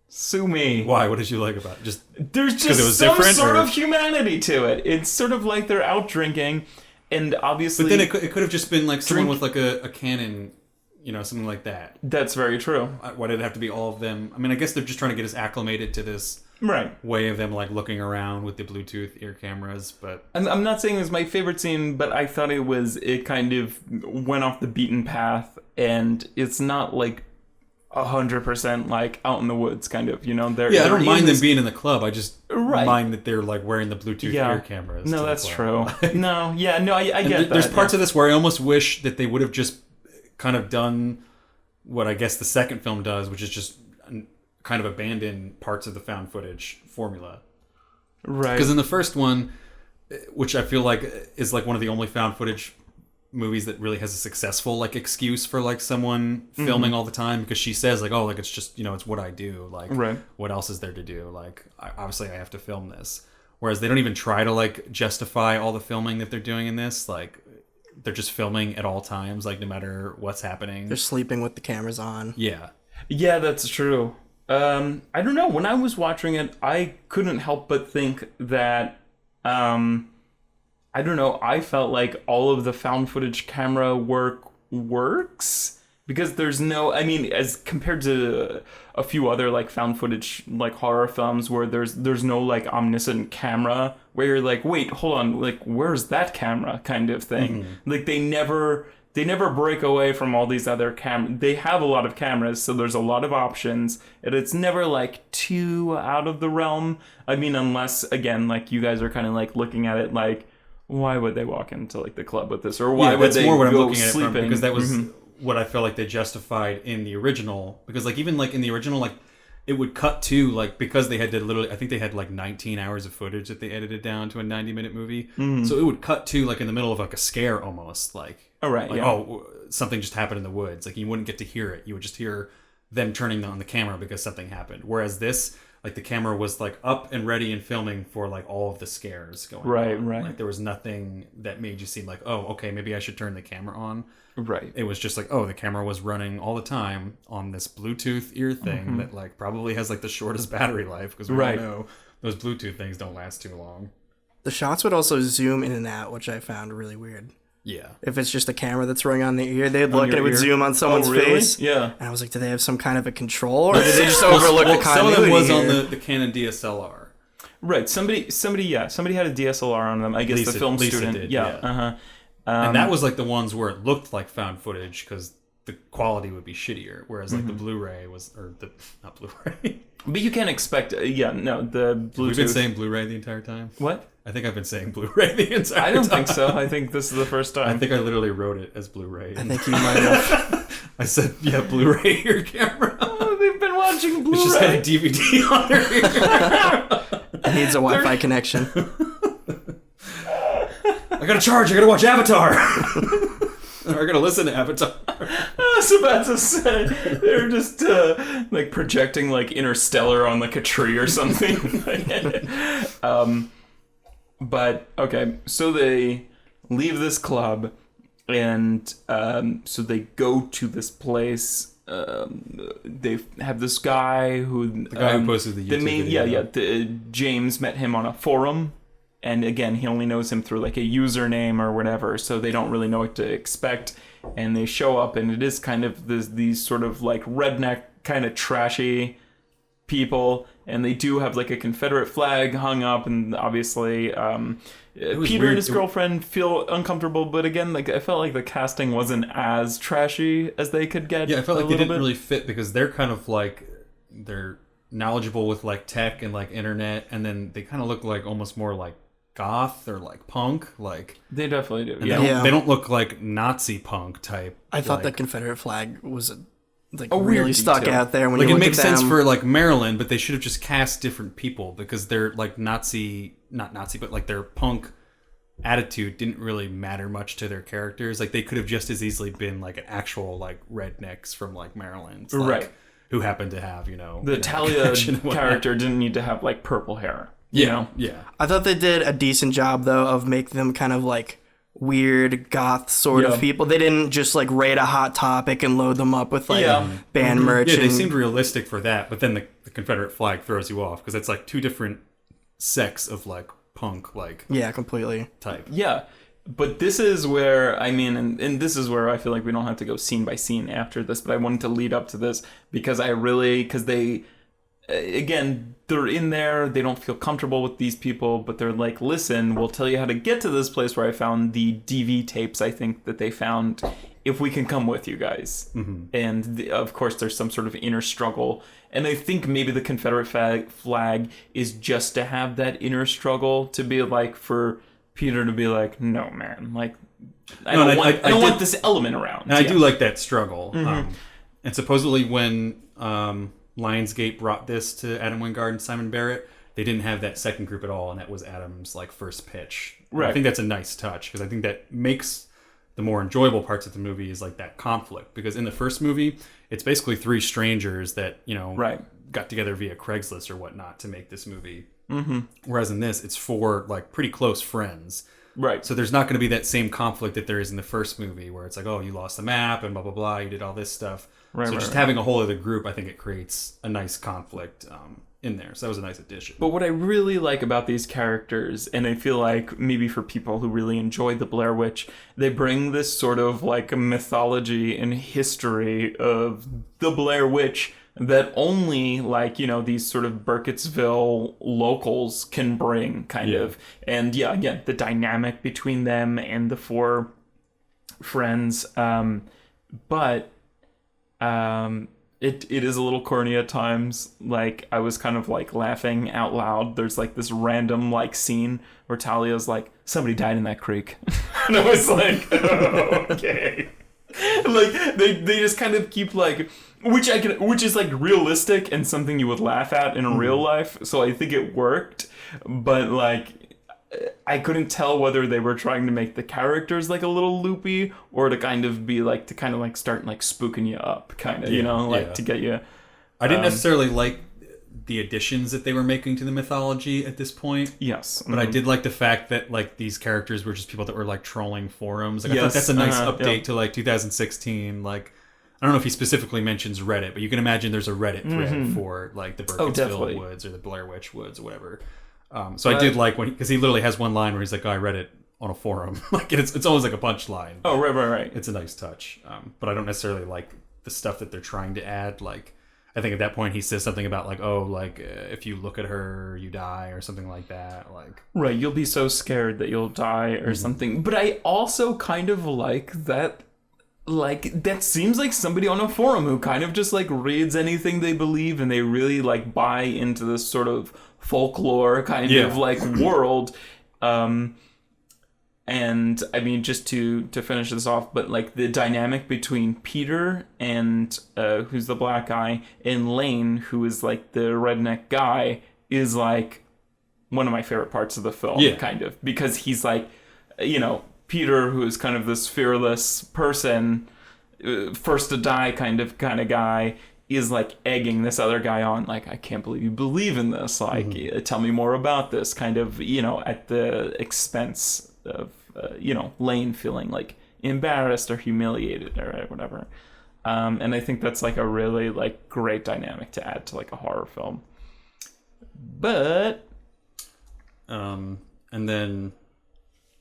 Sue me. Why? What did you like about it? Just there's just some sort of humanity to it. It's sort of like they're out drinking, and obviously. But then it could have just been like someone with like a Canon, something like that. That's very true. Why did it have to be all of them? I mean, I guess they're just trying to get us acclimated to this way of them like looking around with the Bluetooth ear cameras. But I'm not saying it was my favorite scene, but I thought it kind of went off the beaten path, and it's not like 100% like out in the woods kind of, I don't mind them being in the club. I just mind that they're like wearing the Bluetooth ear cameras. No, that's true. No, yeah, no, I get that. There's parts of this where I almost wish that they would have just kind of done what I guess the second film does, which is just kind of abandon parts of the found footage formula. Right. Because in the first one, which I feel like is like one of the only found footage movies that really has a successful like excuse for like someone filming all the time, because she says like, oh, like it's just, it's what I do, like what else is there to do, like obviously I have to film this. Whereas they don't even try to like justify all the filming that they're doing in this. Like they're just filming at all times, like no matter what's happening. They're sleeping with the cameras on. Yeah that's true. I don't know, when I was watching it, I couldn't help but think that I don't know, I felt like all of the found footage camera work works, because there's no, I mean, as compared to a few other like found footage like horror films where there's no like omniscient camera where you're like, wait, hold on, like where's that camera kind of thing. Like they never break away from all these other they have a lot of cameras, so there's a lot of options, and it's never like too out of the realm. I mean, unless again, like you guys are kind of like looking at it like, why would they walk into like the club with this, or why would they go sleeping? Because that was what I felt like they justified in the original. Because like even like in the original, like it would cut to like, because they had to literally, I think they had like 19 hours of footage that they edited down to a 90-minute movie. So it would cut to like in the middle of like a scare almost, like oh, something just happened in the woods. Like you wouldn't get to hear it. You would just hear them turning on the camera because something happened. Whereas this, like the camera was like up and ready and filming for like all of the scares going on. Right. Like there was nothing that made you seem like, oh, okay, maybe I should turn the camera on. Right. It was just like, oh, the camera was running all the time on this Bluetooth ear thing that like probably has like the shortest battery life, because we all know those Bluetooth things don't last too long. The shots would also zoom in and out, which I found really weird. Yeah. If it's just a camera that's running on the ear, they'd look and it would zoom on someone's face. Yeah. And I was like, do they have some kind of a control, or did they just overlook the continuity? Some of them was on the Canon DSLR. Right. Somebody had a DSLR on them. I guess Lisa, the film student did, yeah. And that was like the ones where it looked like found footage, because the quality would be shittier, whereas like the Blu-ray was, or the not Blu-ray. But you can't expect, the Bluetooth. We've been saying Blu-ray the entire time. What? I think I've been saying Blu-ray the entire time. I don't think so. I think this is the first time. I think I literally wrote it as Blu-ray. I think you might have. I said, yeah, Bluray your camera. Oh, they've been watching Blu-ray. It's just had a DVD on there. It needs a Wi-Fi connection. I gotta charge. I gotta watch Avatar. Or I gotta listen to Avatar. I was about to say, they're just like projecting like Interstellar on like a tree or something. But okay, so they leave this club, and so they go to this place. They have this guy who the guy who posted the YouTube video. James met him on a forum, and again, he only knows him through like a username or whatever, so they don't really know what to expect. And they show up, and it is kind of these sort of like redneck, kind of trashy people, and they do have like a Confederate flag hung up, and obviously Peter and his girlfriend feel uncomfortable, but again, like I felt like the casting wasn't as trashy as they could get. Yeah, I felt like they didn't really fit, because they're kind of like, they're knowledgeable with like tech and like internet, and then they kind of look like almost more like goth or like punk, like they definitely do. They don't look like Nazi punk type. I thought the Confederate flag was really stuck out there when like you it look makes at them. sense for like Maryland, but they should have just cast different people, because they're like not Nazi, but like their punk attitude didn't really matter much to their characters. Like they could have just as easily been like an actual like rednecks from like Maryland, like, right? Who happened to have the Talia character didn't need to have like purple hair. You know? Yeah. I thought they did a decent job though of making them kind of like weird goth sort of people. They didn't just like raid a Hot Topic and load them up with like band merch. Yeah, they seemed realistic for that, but then the Confederate flag throws you off, because it's like two different sects of like punk, like completely type. Yeah, but this is where I mean, and this is where I feel like we don't have to go scene by scene after this, but I wanted to lead up to this because they. Again, they're in there, they don't feel comfortable with these people, but they're like, listen, we'll tell you how to get to this place where I found the DV tapes, I think, that they found. if we can come with you guys. And of course there's some sort of inner struggle, and I think maybe the Confederate flag is just to have that inner struggle, to be like, for Peter to be like, no man, like I don't want this element around. And I do like that struggle. And supposedly when Lionsgate brought this to Adam Wingard and Simon Barrett, they didn't have that second group at all, and that was Adam's like first pitch. Right. I think that's a nice touch, because I think that makes the more enjoyable parts of the movie is like that conflict, because in the first movie it's basically three strangers that got together via Craigslist or whatnot to make this movie. Whereas in this it's four like pretty close friends. Right. So there's not going to be that same conflict that there is in the first movie, where it's like, oh, you lost the map and blah blah blah, you did all this stuff. So just having a whole other group, I think it creates a nice conflict in there. So that was a nice addition. But what I really like about these characters, and I feel like maybe for people who really enjoyed the Blair Witch, they bring this sort of like a mythology and history of the Blair Witch that only like, these sort of Burkittsville locals can bring, kind of. And again, the dynamic between them and the four friends. But it is a little corny at times. Like, I was kind of like laughing out loud. There's like this random like scene where Talia's like, somebody died in that creek. And I was like, oh, okay. Like they just kind of keep like, which is like realistic and something you would laugh at in real life. So I think it worked, but like I couldn't tell whether they were trying to make the characters like a little loopy, or to kind of be like, to kind of like start like spooking you up, kind of, to get you. I didn't necessarily like the additions that they were making to the mythology at this point. Yes. But I did like the fact that like these characters were just people that were like trolling forums. Like, I thought that's a nice update to like 2016. Like, I don't know if he specifically mentions Reddit, but you can imagine there's a Reddit thread for like the Burkittsville Woods or the Blair Witch Woods or whatever. So I did like because he literally has one line where he's like, oh, I read it on a forum. Like it's almost like a punchline. Oh, right. It's a nice touch. But I don't necessarily like the stuff that they're trying to add. Like, I think at that point he says something about like, oh, like if you look at her, you die, or something like that. Like, right, you'll be so scared that you'll die or something. But I also kind of like that. Like, that seems like somebody on a forum who kind of just like reads anything they believe, and they really like buy into this sort of folklore kind of like world. And I mean, just to finish this off, but like the dynamic between Peter and who's the black guy, and Lane, who is like the redneck guy, is like one of my favorite parts of the film, kind of, because he's like, Peter, who is kind of this fearless person, first to die kind of guy, is like egging this other guy on, like, I can't believe you believe in this, like, tell me more about this, kind of, at the expense of, Lane feeling like embarrassed or humiliated or whatever. And I think that's like a really like great dynamic to add to like a horror film. But and then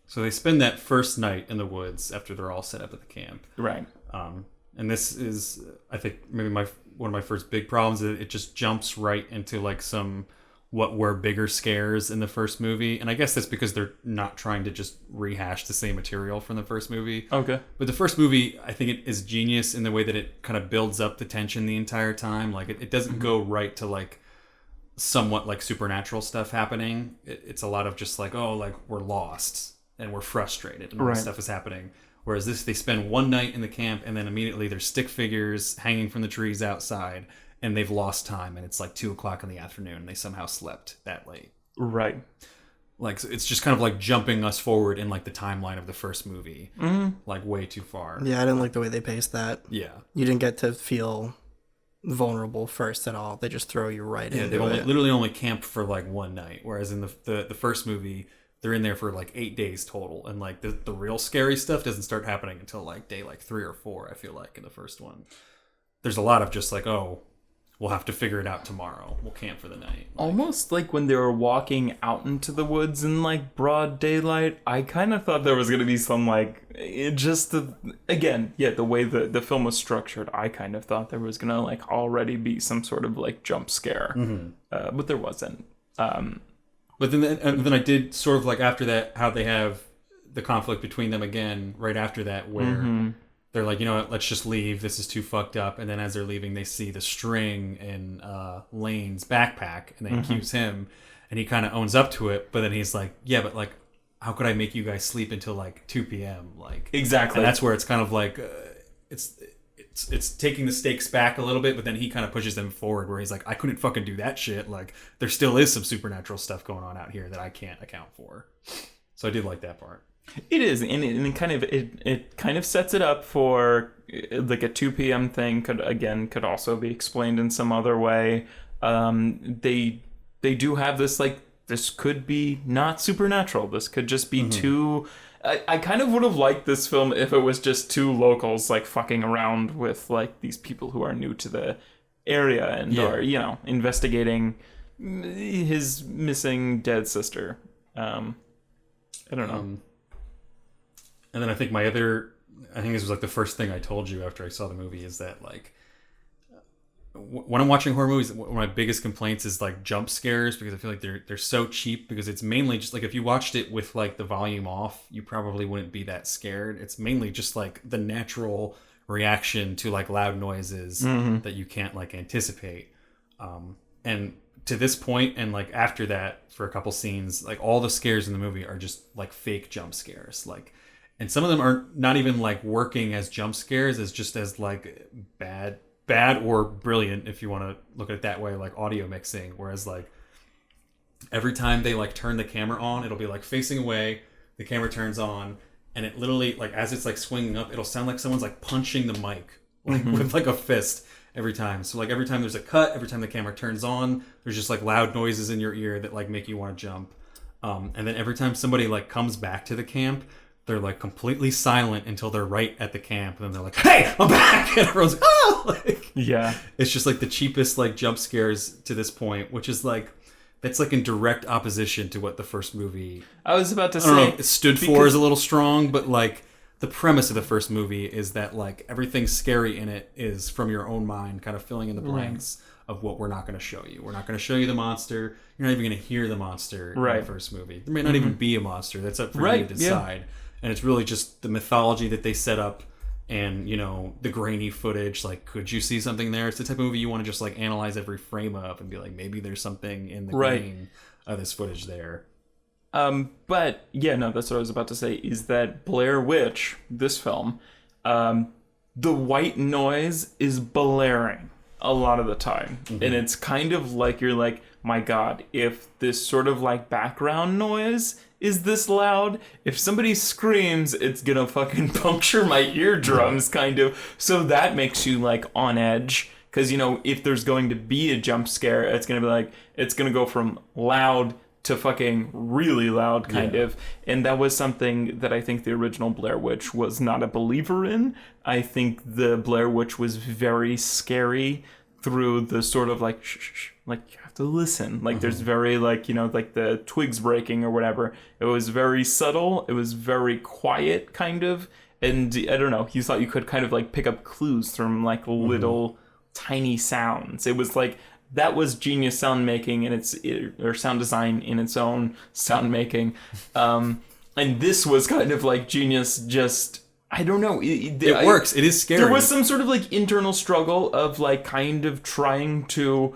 so they spend that first night in the woods after they're all set up at the camp. Right. And this is, I think, maybe one of my first big problems is it just jumps right into like some what were bigger scares in the first movie. And I guess that's because they're not trying to just rehash the same material from the first movie. Okay. But the first movie, I think it is genius in the way that it kind of builds up the tension the entire time. Like it doesn't go right to like somewhat like supernatural stuff happening. It's a lot of just like, oh, like we're lost and we're frustrated and all this stuff is happening. Whereas this, they spend one night in the camp and then immediately there's stick figures hanging from the trees outside and they've lost time and it's like 2:00 in the afternoon and they somehow slept that late. Right. Like, so it's just kind of like jumping us forward in like the timeline of the first movie, like way too far. Yeah, I didn't like the way they paced that. Yeah. You didn't get to feel vulnerable first at all. They just throw you right into it. They literally only camped for like one night, whereas in the first movie, they're in there for like 8 days total, and like the real scary stuff doesn't start happening until like day like 3 or 4. I feel like in the first one, there's a lot of just like, oh, we'll have to figure it out tomorrow. We'll camp for the night. Almost like when they were walking out into the woods in like broad daylight, I kind of thought there was going to be some like, the way the film was structured, I kind of thought there was going to like already be some sort of like jump scare, but there wasn't. But then I did sort of like after that, how they have the conflict between them again right after that, where they're like, you know what, let's just leave. This is too fucked up. And then as they're leaving, they see the string in Lane's backpack, and they accuse him, and he kind of owns up to it. But then he's like, yeah, but like, how could I make you guys sleep until like 2 p.m.? Like, exactly. And that's where it's kind of like, it's taking the stakes back a little bit, but then he kind of pushes them forward, where he's like, I couldn't fucking do that shit. Like, there still is some supernatural stuff going on out here that I can't account for. So I did like that part. It is, and it kind of sets it up for like a 2 p.m. thing. Could also be explained in some other way. They do have this, like, this could be not supernatural. This could just be two. I kind of would have liked this film if it was just two locals like fucking around with like these people who are new to the area and are, you know, investigating his missing dead sister. I don't know. And then I think I think this was like the first thing I told you after I saw the movie, is that like, when I'm watching horror movies, one of my biggest complaints is like jump scares, because I feel like they're so cheap, because it's mainly just like, if you watched it with like the volume off, you probably wouldn't be that scared. It's mainly just like the natural reaction to like loud noises that you can't like anticipate. And to this point, and like after that, for a couple scenes, like all the scares in the movie are just like fake jump scares. Like, and some of them are not even like working as jump scares, as just as like bad or brilliant, if you want to look at it that way, like audio mixing. Whereas like every time they like turn the camera on, it'll be like facing away, the camera turns on, and it literally, like, as it's like swinging up, it'll sound like someone's like punching the mic like with like a fist every time. So like every time there's a cut, every time the camera turns on, there's just like loud noises in your ear that like make you want to jump. And then every time somebody like comes back to the camp, they're like completely silent until they're right at the camp, and then they're like, "Hey, I'm back!" And everyone's like, "Oh!" Like, yeah, it's just like the cheapest like jump scares to this point, which is like, that's like in direct opposition to what the first movie. I was about to say it stood for is a little strong, but like the premise of the first movie is that like everything scary in it is from your own mind, kind of filling in the blanks of what we're not going to show you. We're not going to show you the monster. You're not even going to hear the monster in the first movie. There may not even be a monster. That's up for you to decide. Yeah. And it's really just the mythology that they set up, and, you know, the grainy footage. Like, could you see something there? It's the type of movie you want to just like analyze every frame of and be like, maybe there's something in the grain of this footage there. But yeah, no, that's what I was about to say, is that Blair Witch, this film, the white noise is blaring a lot of the time. And it's kind of like, you're like, my God, if this sort of like background noise is this loud, if somebody screams, it's gonna fucking puncture my eardrums, kind of. So that makes you like on edge, because, you know, if there's going to be a jump scare, it's gonna be like, it's gonna go from loud to fucking really loud, kind of. And that was something that I think the original Blair Witch was not a believer in. I think the Blair Witch was very scary through the sort of like, shh, like, you have to listen. Like, there's very, like, you know, like the twigs breaking or whatever. It was very subtle. It was very quiet, kind of. And I don't know, you thought you could kind of like pick up clues from like little tiny sounds. It was like, that was genius sound making or sound design in its own sound making. And this was kind of like genius, just, I don't know. It works. It is scary. There was some sort of like internal struggle of like kind of trying to,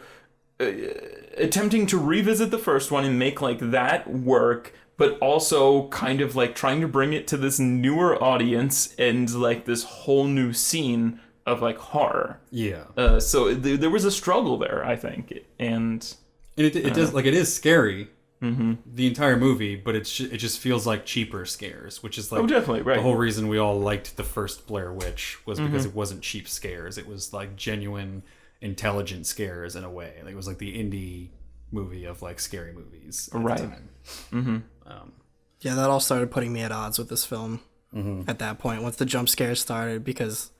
attempting to revisit the first one and make like that work, but also kind of like trying to bring it to this newer audience and like this whole new scene of like horror. Yeah. So there was a struggle there, I think, and it does, like, it is scary. The entire movie, but it just feels like cheaper scares, which is like definitely right. The whole reason we all liked the first Blair Witch was because it wasn't cheap scares. It was like genuine, intelligent scares in a way. Like, it was like the indie movie of like scary movies at the time. Yeah, that all started putting me at odds with this film at that point, once the jump scares started, because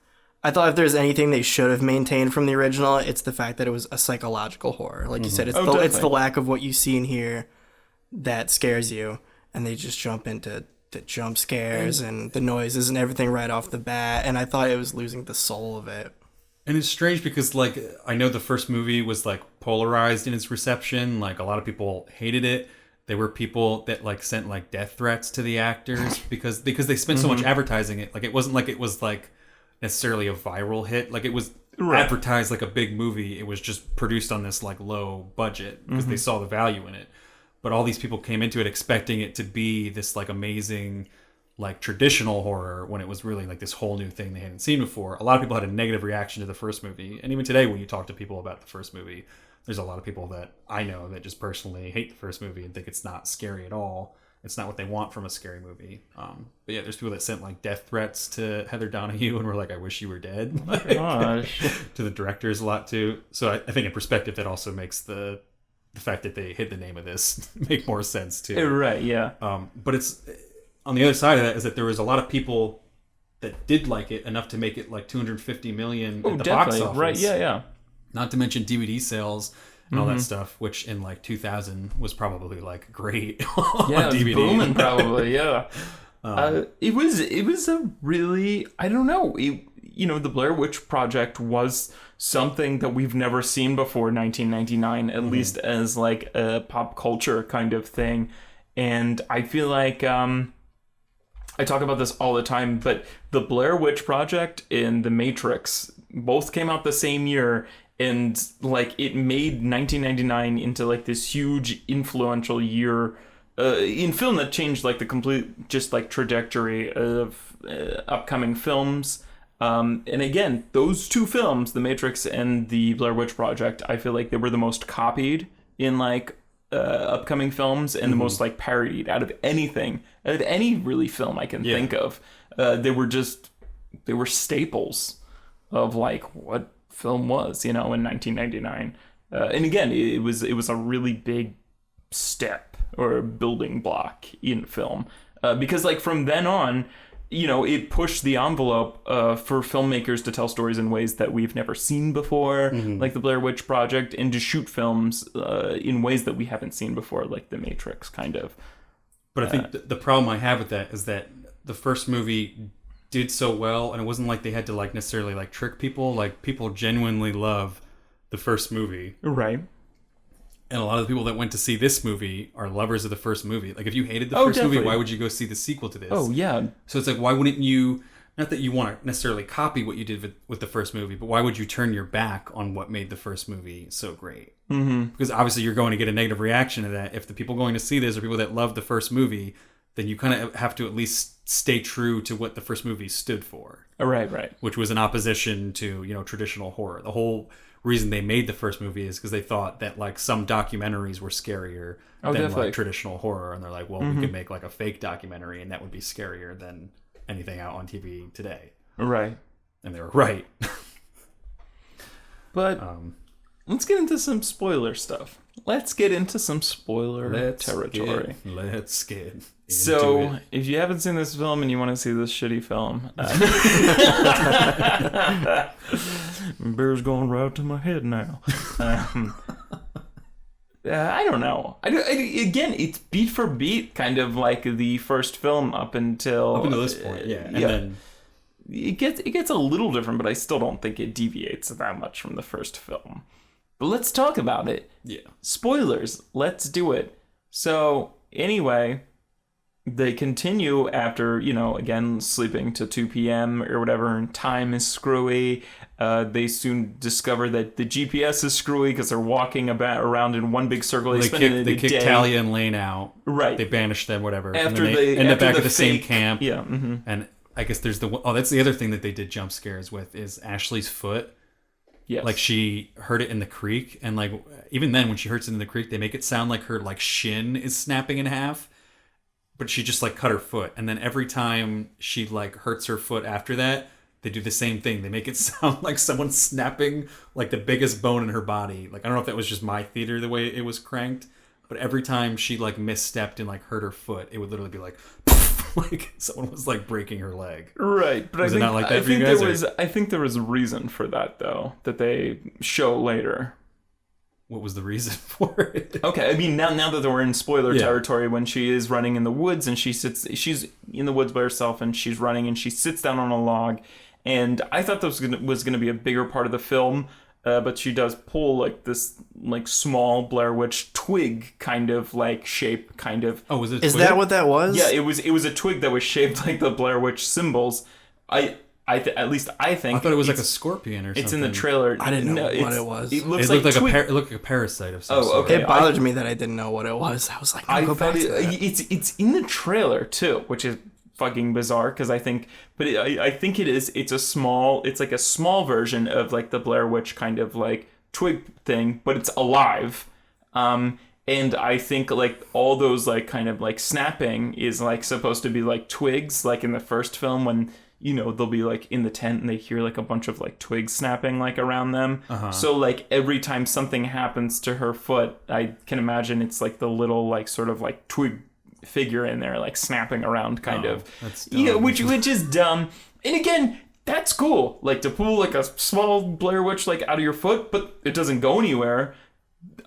I thought if there's anything they should have maintained from the original, it's the fact that it was a psychological horror. Like you said, it's the lack of what you see and hear that scares you, and they just jump into the jump scares and the noises and everything right off the bat, and I thought it was losing the soul of it. And it's strange because, like, I know the first movie was like polarized in its reception. Like, a lot of people hated it. There were people that like sent like death threats to the actors because they spent so much advertising it. Like, it wasn't like it was like necessarily a viral hit. Like, it was advertised like a big movie. It was just produced on this like low budget because they saw the value in it. But all these people came into it expecting it to be this like amazing, like traditional horror, when it was really like this whole new thing they hadn't seen before. A lot of people had a negative reaction to the first movie. And even today, when you talk to people about the first movie, there's a lot of people that I know that just personally hate the first movie and think it's not scary at all. It's not what they want from a scary movie. But yeah, there's people that sent like death threats to Heather Donahue and were like, I wish you were dead. Like, Gosh. to the directors a lot too. So I think in perspective, that also makes the fact that they hit the name of this make more sense too. Right, yeah. But it's on the other side of that is that there was a lot of people that did like it enough to make it like 250 million at the box office. Right, yeah. Not to mention DVD sales and all that stuff, which in like 2000 was probably like great on Yeah, it was DVD. booming probably, yeah. It was a really, I don't know, the Blair Witch Project was something that we've never seen before 1999, at least as like a pop culture kind of thing. And I feel like I talk about this all the time, but the Blair Witch Project and The Matrix both came out the same year, and like it made 1999 into like this huge influential year in film that changed like the complete just like trajectory of upcoming films. And again, those two films, The Matrix and The Blair Witch Project, I feel like they were the most copied in like upcoming films and the most like parodied out of any really film I can think of. They were staples of like what film was, in 1999. And again, it was a really big step or building block in film because like from then on, it pushed the envelope for filmmakers to tell stories in ways that we've never seen before, like the Blair Witch Project, and to shoot films in ways that we haven't seen before, like The Matrix, kind of. But I think the problem I have with that is that the first movie did so well, and it wasn't like they had to like necessarily like trick people. Like, people genuinely love the first movie, right? And a lot of the people that went to see this movie are lovers of the first movie. Like, if you hated the first movie, why would you go see the sequel to this? Oh, yeah. So it's like, why wouldn't you, not that you want to necessarily copy what you did with the first movie, but why would you turn your back on what made the first movie so great? Because obviously you're going to get a negative reaction to that. If the people going to see this are people that love the first movie, then you kind of have to at least stay true to what the first movie stood for. Right. Which was an opposition to, traditional horror. The whole reason they made the first movie is because they thought that like some documentaries were scarier than like traditional horror, and they're like, well, we could make like a fake documentary and that would be scarier than anything out on TV today. Right. And they were right. But let's get into some spoiler stuff. Let's get into some spoiler territory. Let's get into it. If you haven't seen this film and you want to see this shitty film, beer's going right to my head now. I don't know. Again, it's beat for beat, kind of like the first film up until this point, yeah. And then it gets a little different, but I still don't think it deviates that much from the first film. But let's talk about it. Yeah. Spoilers. Let's do it. So, anyway, they continue after, again, sleeping till 2 p.m. or whatever, and time is screwy. They soon discover that the GPS is screwy because they're walking around in one big circle. They kick Talia and Lane out. Right. They banish them, whatever. After and then they end up back at the same camp. Yeah. Mm-hmm. And I guess there's that's the other thing that they did jump scares with is Ashley's foot. Yes. Like, she hurt it in the creek, and like even then when she hurts it in the creek, they make it sound like her like shin is snapping in half, but she just like cut her foot. And then every time she like hurts her foot after that, they do the same thing. They make it sound like someone's snapping like the biggest bone in her body. Like, I don't know if that was just my theater the way it was cranked, but every time she like misstepped and like hurt her foot, it would literally be like like someone was like breaking her leg. Right, but was it not like that for you guys? I think there was a reason for that though that they show later. What was the reason for it? Okay, I mean now that we're in spoiler territory, when she is running in the woods and she's in the woods by herself and she's running and she sits down on a log, and I thought this was gonna be a bigger part of the film. But she does pull like this like small Blair Witch twig kind of like shape kind of. Oh, was it? Is that what that was? Yeah, it was a twig that was shaped like the Blair Witch symbols. at least I think. I thought it was like a scorpion or something. It's in the trailer. I didn't know what it was. It looks it looked like it looked like a parasite of some sort. Okay. It bothered me that I didn't know what it was. I was like, go back to that. It's in the trailer too, which is fucking bizarre because I think it is. It's like a small version of like the Blair Witch kind of like twig thing, but it's alive. And I think like all those like kind of like snapping is like supposed to be like twigs, like in the first film when, you know, they'll be like in the tent and they hear like a bunch of like twigs snapping like around them. So like every time something happens to her foot, I can imagine it's like the little like sort of like twig figure in there like snapping around kind of. That's dumb. You know, which is dumb. And again, that's cool. Like to pull like a small Blair Witch like out of your foot, but it doesn't go anywhere.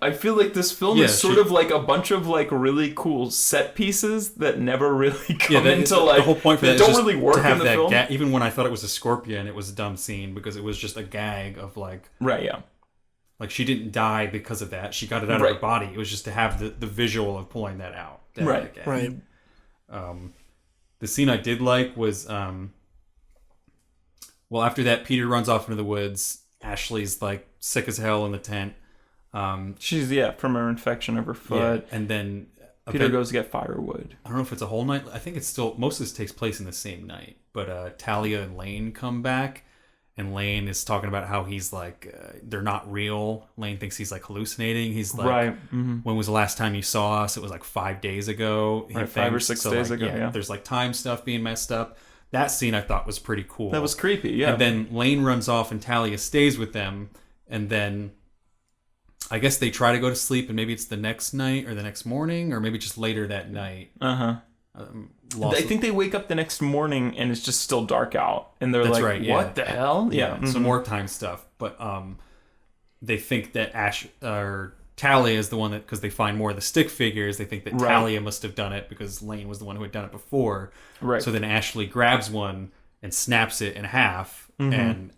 I feel like this film is sort of like a bunch of like really cool set pieces that never really come into like the whole point for that don't is really work to have in the that film. Even when I thought it was a scorpion, it was a dumb scene because it was just a gag of like like she didn't die because of that. She got it out of her body. It was just to have the visual of pulling that out. Right. The scene I did like was well, after that, Peter runs off into the woods. Ashley's like sick as hell in the tent. She's from her infection of her foot. And then Peter goes to get firewood. I don't know if it's a whole night. I think it's still, most of this takes place in the same night. But Talia and Lane come back, and Lane is talking about how he's like, they're not real. Lane thinks he's like hallucinating. He's like, when was the last time you saw us? It was like 5 days ago. 5 or 6 days ago. Yeah. There's like time stuff being messed up. That scene I thought was pretty cool. That was creepy. Yeah. And then Lane runs off, and Talia stays with them, and then I guess they try to go to sleep, and maybe it's the next night or the next morning, or maybe just later that night. I think they wake up the next morning and it's just still dark out, and they're what the hell? Yeah. Some more time stuff, but they think that Talia is the one that, because they find more of the stick figures, they think that Talia must have done it because Lane was the one who had done it before. Right. So then Ashley grabs one and snaps it in half, and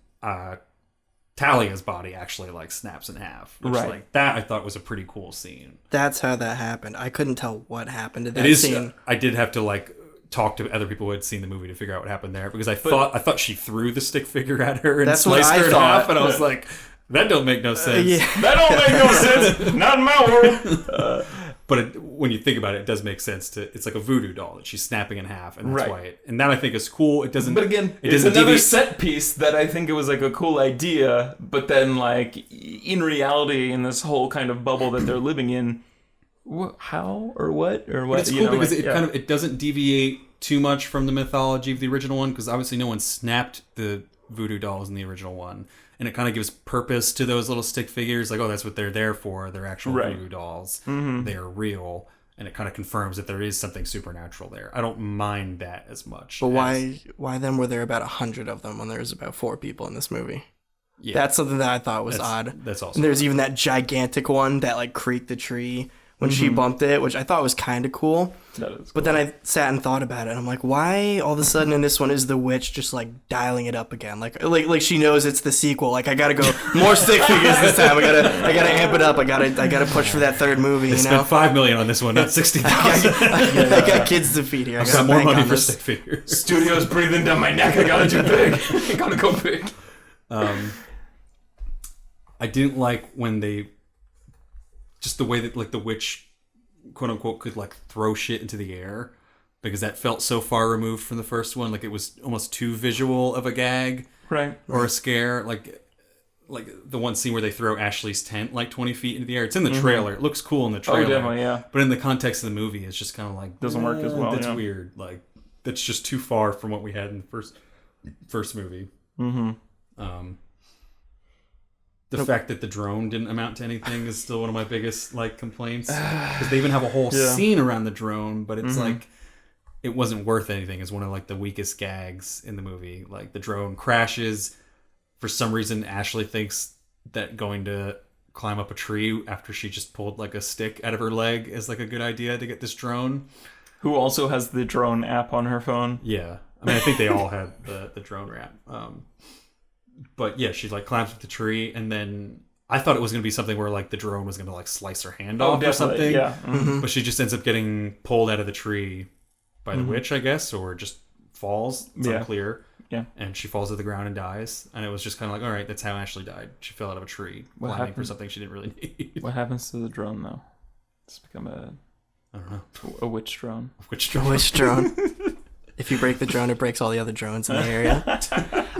Talia's body actually like snaps in half. Which, like, that I thought was a pretty cool scene. That's how that happened. I couldn't tell what happened to that scene. I did have to like talk to other people who had seen the movie to figure out what happened there, because I thought she threw the stick figure at her and sliced her in half, and I was like, that don't make no sense. That don't make no sense. Not in my world. But when you think about it, it does make sense. It's like a voodoo doll that she's snapping in half, and that's why. And that I think is cool. It doesn't. But again, it's another set piece that I think it was like a cool idea. But then, like in reality, in this whole kind of bubble that they're living in, how or what or what? But it's cool because it doesn't deviate too much from the mythology of the original one, because obviously no one snapped the voodoo dolls in the original one. And it kind of gives purpose to those little stick figures. Like, oh, that's what they're there for. They're actual voodoo dolls. They are real. And it kind of confirms that there is something supernatural there. I don't mind that as much. But why then were there about 100 of them when there was about 4 people in this movie? Yeah. That's something that I thought was odd. That's also and there's even that gigantic one that like creaked the tree when she bumped it, which I thought was kind of cool. That is cool. But then I sat and thought about it, and I'm like, why all of a sudden in this one is the witch just like dialing it up again? Like she knows it's the sequel. Like, I gotta go more stick figures this time. I gotta amp it up. I gotta push for that third movie. They spent $5 million on this one, not $60,000. I got kids to feed here. I got more money for stick figures. Studio's breathing down my neck. I gotta do big. I gotta go big. I didn't like when they. Just the way that like the witch, quote unquote, could like throw shit into the air, because that felt so far removed from the first one. Like, it was almost too visual of a gag, or a scare. Like the one scene where they throw Ashley's tent like 20 feet into the air. It's in the trailer. It looks cool in the trailer. Oh, definitely, yeah. But in the context of the movie, it's just kind of like doesn't work as well. That's weird. Like, that's just too far from what we had in the first movie. The fact that the drone didn't amount to anything is still one of my biggest like complaints, because they even have a whole scene around the drone, but it's like it wasn't worth anything. It's one of like the weakest gags in the movie. Like, the drone crashes for some reason. Ashley thinks that going to climb up a tree after she just pulled like a stick out of her leg is like a good idea to get this drone. Who also has the drone app on her phone? Yeah, I mean, I think they all had the drone app. But yeah, she like climbs up the tree, and then I thought it was going to be something where like the drone was going to like slice her hand off or something. Yeah. But she just ends up getting pulled out of the tree by the witch, I guess, or just falls. It's unclear. Yeah. And she falls to the ground and dies. And it was just kind of like, all right, that's how Ashley died. She fell out of a tree, climbing for something she didn't really need. What happens to the drone, though? It's become I don't know. A witch drone. A witch drone. A witch drone. If you break the drone, it breaks all the other drones in the area.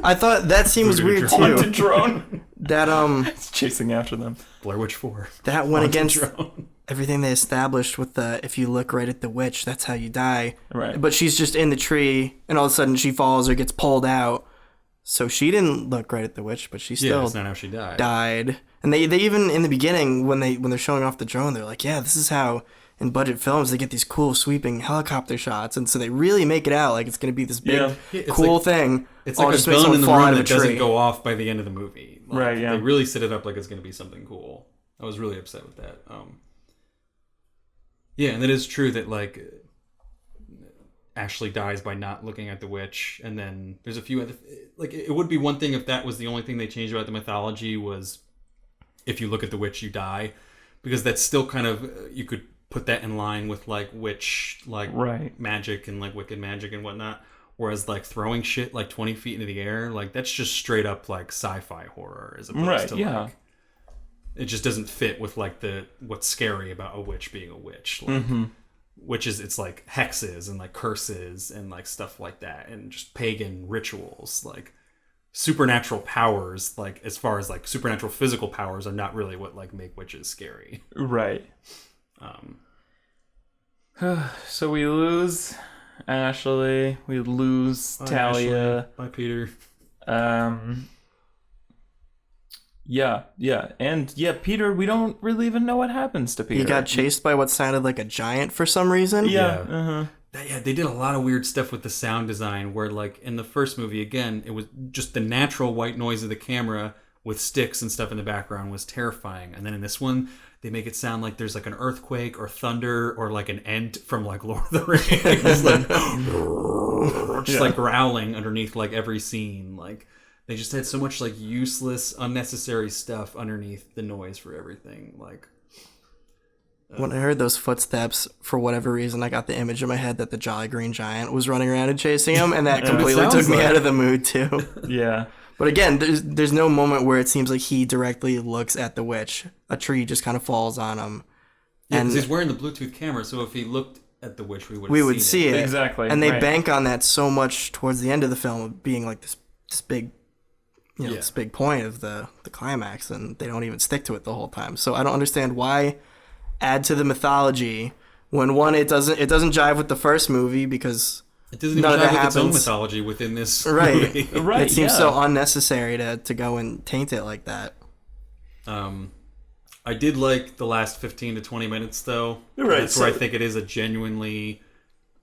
I thought that scene was weird too. Haunted drone. That It's chasing after them. Blair Witch 4. That went against drone. everything they established with the if you look right at the witch, that's how you die. Right. But she's just in the tree, and all of a sudden she falls or gets pulled out. So she didn't look right at the witch, but she still that's not how she died. And they even in the beginning when they're showing off the drone, they're like, yeah, this is how in budget films they get these cool sweeping helicopter shots, and so they really make it out like it's going to be this big cool thing. It's like a gun in the room that doesn't go off by the end of the movie. Like, right, yeah. They really set it up like it's going to be something cool. I was really upset with that. Yeah, and it is true that, like, Ashley dies by not looking at the witch, and then there's a few other... Like, it would be one thing if that was the only thing they changed about the mythology was if you look at the witch, you die. Because that's still kind of... You could put that in line with, like, witch, like, magic and, like, wicked magic and whatnot. Whereas, like, throwing shit, like, 20 feet into the air, like, that's just straight up, like, sci-fi horror as opposed to, like... It just doesn't fit with, like, what's scary about a witch being a witch. Like, witches, it's, like, hexes and, like, curses and, like, stuff like that. And just pagan rituals. Like, supernatural powers, like, as far as, like, supernatural physical powers are not really what, like, make witches scary. Right. So we lose Ashley. We lose Talia. Bye, Peter. Yeah. And Peter, we don't really even know what happens to Peter. He got chased by what sounded like a giant for some reason. Yeah. They did a lot of weird stuff with the sound design where, like, in the first movie, again, it was just the natural white noise of the camera with sticks and stuff in the background was terrifying. And then in this one, they make it sound like there's, like, an earthquake or thunder or, like, an ent from, like, Lord of the Rings. Like, just, like, growling underneath, like, every scene. Like, they just had so much, like, useless, unnecessary stuff underneath the noise for everything. Like, when I heard those footsteps, for whatever reason, I got the image in my head that the Jolly Green Giant was running around and chasing him, and that completely took me out of the mood, too. Yeah. But again, there's no moment where it seems like he directly looks at the witch. A tree just kind of falls on him. Yeah, because he's wearing the Bluetooth camera, so if he looked at the witch, we would see it. Exactly. And they bank on that so much towards the end of the film of being like this big, this big point of the climax, and they don't even stick to it the whole time. So I don't understand why add to the mythology when one, it doesn't jive with the first movie because... It doesn't even jive with its own mythology within this movie. Right. It seems so unnecessary to go and taint it like that. I did like the last 15 to 20 minutes, though. Right. That's where I think it is a genuinely...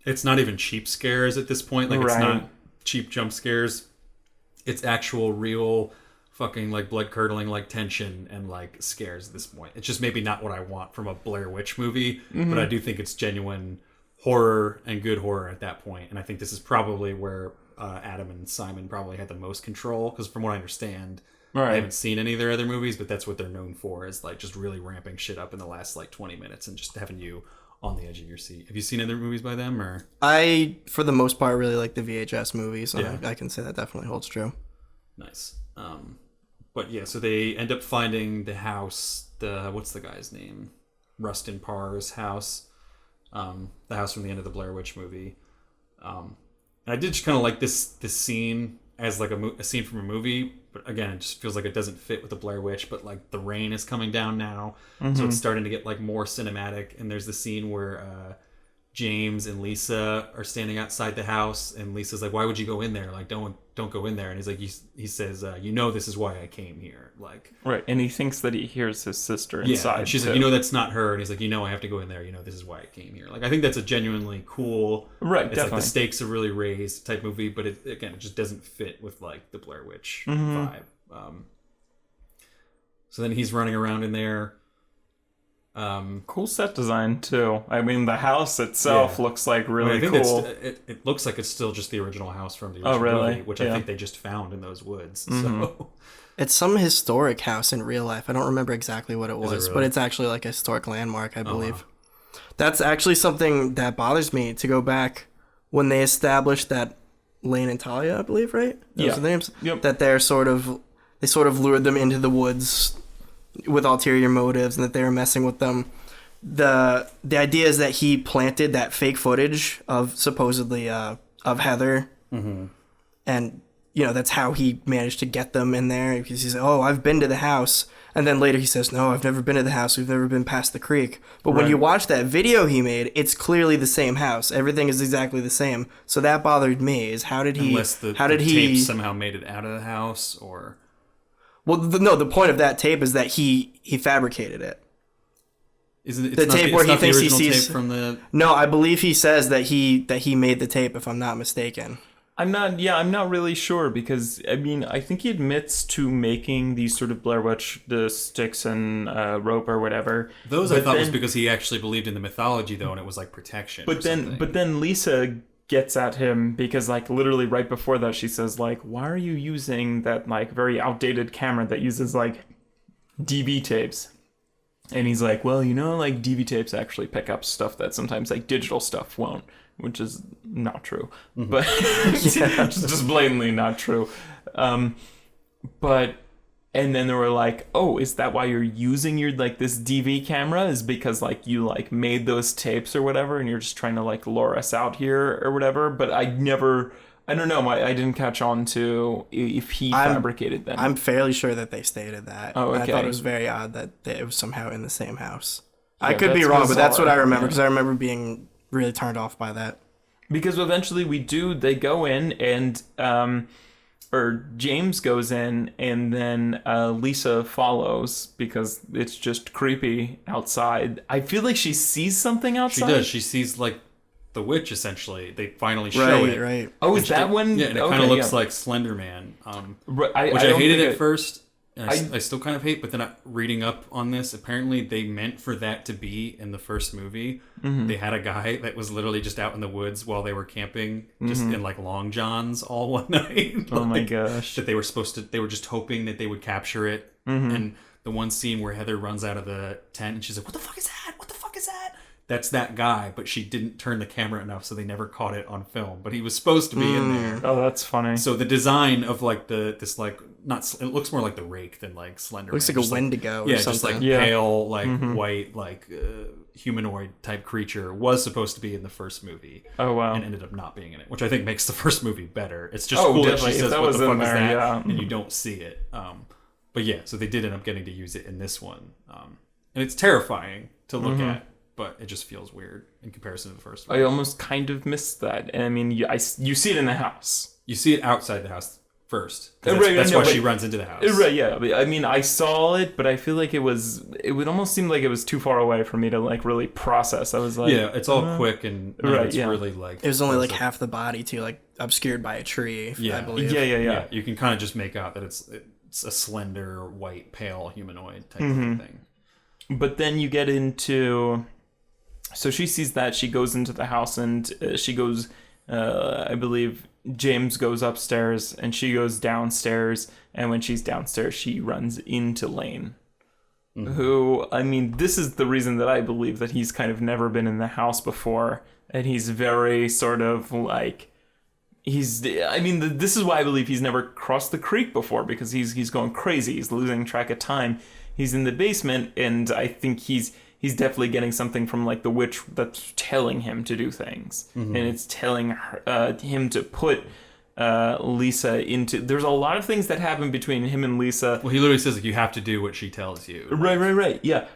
It's not even cheap scares at this point. Like, it's not cheap jump scares. It's actual, real, fucking, like, blood-curdling, like, tension and, like, scares at this point. It's just maybe not what I want from a Blair Witch movie, but I do think it's genuine... horror and good horror at that point, and I think this is probably where Adam and Simon probably had the most control, because from what I understand, I haven't seen any of their other movies, but that's what they're known for, is like just really ramping shit up in the last like 20 minutes and just having you on the edge of your seat. Have you seen other movies by them? Or I, for the most part, really like the VHS movies, so I can say that definitely holds true. Nice. But yeah, so they end up finding the house, what's the guy's name? Rustin Parr's house. The house from the end of the Blair Witch movie. And I did just kind of like this scene as like a scene from a movie, but again, it just feels like it doesn't fit with the Blair Witch, but like the rain is coming down now, so it's starting to get like more cinematic, and there's the scene where James and Lisa are standing outside the house, and Lisa's like, why would you go in there? Like, don't go in there. And he's like, he says, this is why I came here. Like, right. And he thinks that he hears his sister inside. Yeah, and she's like, that's not her. And he's like, I have to go in there. This is why I came here. Like, I think that's a genuinely cool, right. It's definitely. Like the stakes are really raised type movie, but it just doesn't fit with like the Blair Witch vibe. So then he's running around in there. Cool set design too. I mean, the house itself looks like really cool. It looks like it's still just the original house from the original movie, which I think they just found in those woods. So it's some historic house in real life. I don't remember exactly what it was, but it's actually like a historic landmark, I believe. That's actually something that bothers me, to go back when they established that Lane and Talia, I believe, right? Those are the names. Yep. That they sort of lured them into the woods with ulterior motives, and that they were messing with them. The idea is that he planted that fake footage of supposedly of Heather, and that's how he managed to get them in there. Because he says, "Oh, I've been to the house," and then later he says, "No, I've never been to the house. We've never been past the creek." But when you watch that video he made, it's clearly the same house. Everything is exactly the same. So that bothered me. Is how did he? Unless the tape somehow made it out of the house, or the point of that tape is that he fabricated it. Isn't it the tape where he thinks he sees tape from the? No, I believe he says that he made the tape, if I'm not mistaken. I'm not really sure, because I think he admits to making these sort of Blair Witch, the sticks and rope or whatever. Those I thought was because he actually believed in the mythology, though, and it was like protection. But then Lisa gets at him because, like, literally right before that, she says, like, "Why are you using that, like, very outdated camera that uses, like, DV tapes?" And he's like, "Well, like, DV tapes actually pick up stuff that sometimes, like, digital stuff won't," which is not true. But just blatantly not true. And then they were like, "Oh, is that why you're using your, like, this DV camera? Is because, like, you, like, made those tapes or whatever, and you're just trying to, like, lure us out here or whatever?" But I don't know. I didn't catch on to if he fabricated them. I'm fairly sure that they stated that. Oh, okay. I thought it was very odd that it was somehow in the same house. Yeah, I could be wrong, but that's what I remember, because I remember being really turned off by that. Because eventually they go in, and or James goes in, and then Lisa follows because it's just creepy outside. I feel like she sees something outside. She does. She sees, like, the witch, essentially. They finally show it. Right. Oh, is that when? Yeah, and it kind of looks like Slender Man, which I hated at first. And I still kind of hate, but then reading up on this, apparently they meant for that to be in the first movie. They had a guy that was literally just out in the woods while they were camping, just in, like, long johns all one night. Oh my gosh. That they were just hoping that they would capture it. And the one scene where Heather runs out of the tent and she's like, "What the fuck is that? What the fuck is that?" That's that guy, but she didn't turn the camera enough, so they never caught it on film. But he was supposed to be in there. Oh, that's funny. So the design of, like, it looks more like the Rake than, like, Slender. Looks Man. like a Wendigo or something. Just like pale, like white, like humanoid type creature was supposed to be in the first movie. Oh wow! And ended up not being in it, which I think makes the first movie better. It's just cool that she says, "What the fuck is that?" Yeah. And you don't see it. But yeah, so they did end up getting to use it in this one, and it's terrifying to look at. But it just feels weird in comparison to the first one. I almost kind of missed that. And I mean, you see it in the house. You see it outside the house first. That's why she runs into the house. Right, yeah. I mean, I saw it, but I feel like it would almost seem like it was too far away for me to, like, really process. I was like... Yeah, it's all quick and really, like... It was only, like, half the body, too, like, obscured by a tree, I believe. Yeah. You can kind of just make out that it's a slender, white, pale humanoid type of thing. But then you get into... So she sees that, she goes into the house, and she goes, I believe James goes upstairs, and she goes downstairs, and when she's downstairs, she runs into Lane, who, I mean, this is the reason that I believe that he's kind of never been in the house before, and he's very sort of like, this is why I believe he's never crossed the creek before, because he's going crazy, he's losing track of time, he's in the basement, and I think he's definitely getting something from, like, the witch that's telling him to do things. And it's telling him to put Lisa into... There's a lot of things that happen between him and Lisa. Well, he literally says, like, you have to do what she tells you. Right, yeah.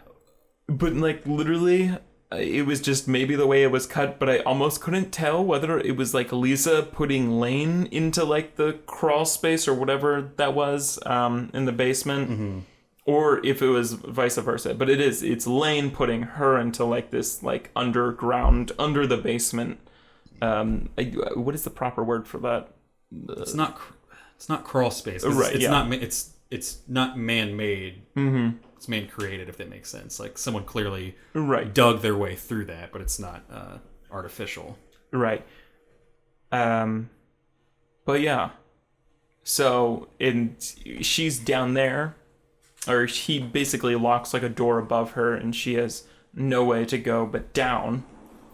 But, like, literally, it was just maybe the way it was cut, but I almost couldn't tell whether it was, like, Lisa putting Lane into, like, the crawl space or whatever that was in the basement. Or if it was vice versa. But it's Lane putting her into, like, this, like, underground, under the basement. What is the proper word for that? It's not crawl space. Right, it's not man-made. It's man-created, if that makes sense. Like, someone clearly dug their way through that, but it's not artificial. Right. But yeah. So, she's down there. Or he basically locks, like, a door above her, and she has no way to go but down.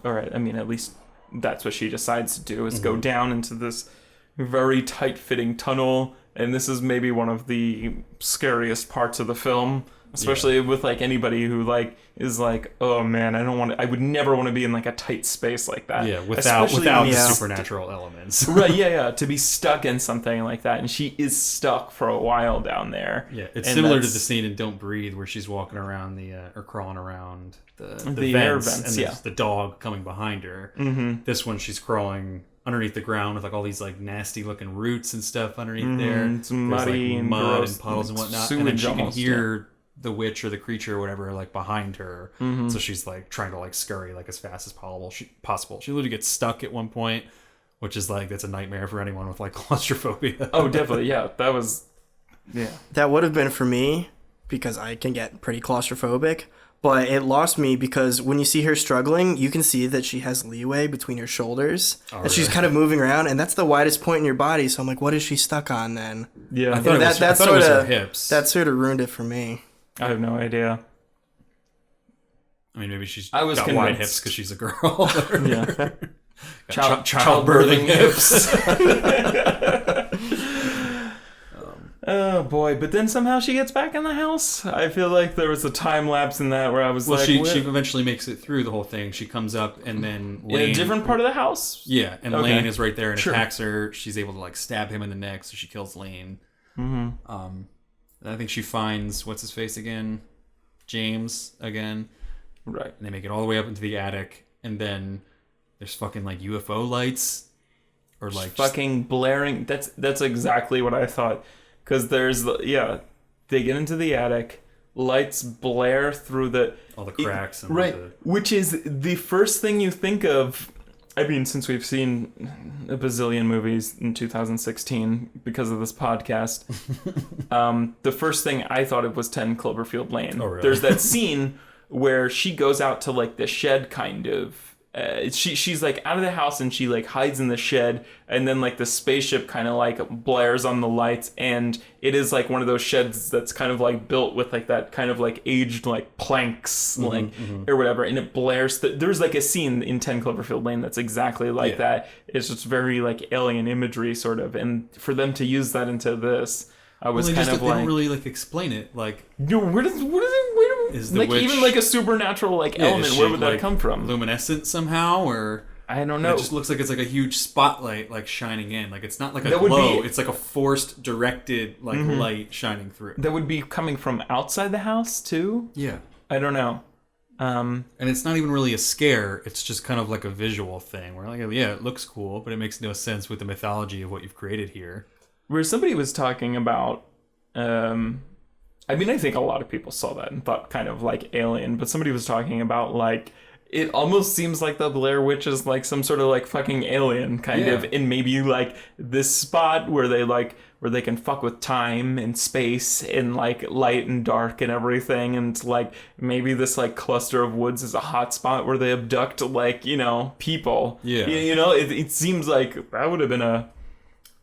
Or, I mean, at least that's what she decides to do, is go down into this very tight-fitting tunnel, and this is maybe one of the scariest parts of the film, especially with like anybody who like is like, oh man, I would never want to be in like a tight space like that. Yeah, without the supernatural elements. Right, yeah, to be stuck in something like that, and she is stuck for a while down there. Yeah, it's similar to the scene in Don't Breathe where she's walking around or crawling around the air vents, vents, and there's the dog coming behind her. Mm-hmm. This one, she's crawling underneath the ground with like all these like nasty looking roots and stuff underneath there. It's muddy, like and mud gross, and puddles and whatnot, sewage and then she can almost, hear the witch or the creature or whatever like behind her. Mm-hmm. So she's like trying to like scurry like as fast as possible. She literally gets stuck at one point, which is like that's a nightmare for anyone with like claustrophobia. Oh, definitely, yeah. That would have been for me because I can get pretty claustrophobic. But it lost me because when you see her struggling, you can see that she has leeway between her shoulders. And she's kind of moving around, and that's the widest point in your body. So I'm like, what is she stuck on then? Yeah, I thought it was her hips. That sort of ruined it for me. I have no idea. I mean, maybe she's got convinced. Wide hips because she's a girl. Yeah. Childbirthing hips. Oh boy, but then somehow she gets back in the house. I feel like there was a time lapse in that where I was she eventually makes it through the whole thing. She comes up and then Lane, in a different part of the house? Yeah, and Lane is right there and attacks her. She's able to like stab him in the neck, so she kills Lane. Mm-hmm. And I think she finds what's his face again? James again. Right. And they make it all the way up into the attic, and then there's fucking like UFO lights or like fucking blaring. That's exactly what I thought. Because they get into the attic, lights blare through all the cracks. And right, which is the first thing you think of. I mean, since we've seen a bazillion movies in 2016 because of this podcast, the first thing I thought of was 10 Cloverfield Lane. Oh, really? There's that scene where she goes out to like the shed kind of. She's like out of the house and she like hides in the shed, and then like the spaceship kind of like blares on the lights, and it is like one of those sheds that's kind of like built with like that kind of like aged like planks or whatever, and it blares. There's like a scene in 10 Cloverfield Lane that's exactly like that. It's just very like alien imagery sort of, and for them to use that into this, I was kind of like, they don't really like explain it. Like, no, where does is the like witch, even like a supernatural like element? Where would that come from? Luminescent somehow, or I don't know. It just looks like it's like a huge spotlight like shining in. Like it's not like a glow. It's like a forced directed like light shining through. That would be coming from outside the house too. Yeah, I don't know. And it's not even really a scare. It's just kind of like a visual thing. Where like it looks cool, but it makes no sense with the mythology of what you've created here. Where somebody was talking about, I mean, I think a lot of people saw that and thought kind of like Alien, but somebody was talking about like, it almost seems like the Blair Witch is like some sort of like fucking alien kind of, in maybe like this spot where they can fuck with time and space and like light and dark and everything, and like maybe this like cluster of woods is a hot spot where they abduct like, people. Yeah. It seems like that would have been a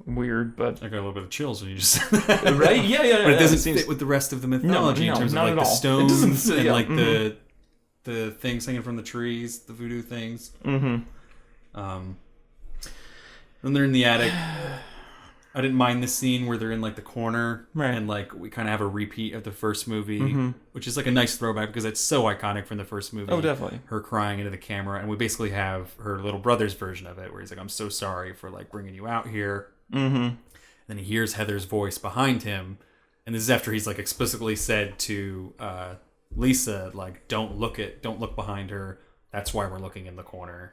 weird, but I got a little bit of chills when you just said that. Right? Yeah. But it doesn't fit with the rest of the mythology in terms of like the stones and like the things hanging from the trees, the voodoo things. Mm-hmm. Then they're in the attic. I didn't mind the scene where they're in like the corner, right? And like we kind of have a repeat of the first movie, which is like a nice throwback because it's so iconic from the first movie. Oh, definitely. Her crying into the camera, and we basically have her little brother's version of it, where he's like, "I'm so sorry for like bringing you out here." Mm-hmm. Then he hears Heather's voice behind him, and this is after he's like explicitly said to Lisa, like, don't look behind her. That's why we're looking in the corner.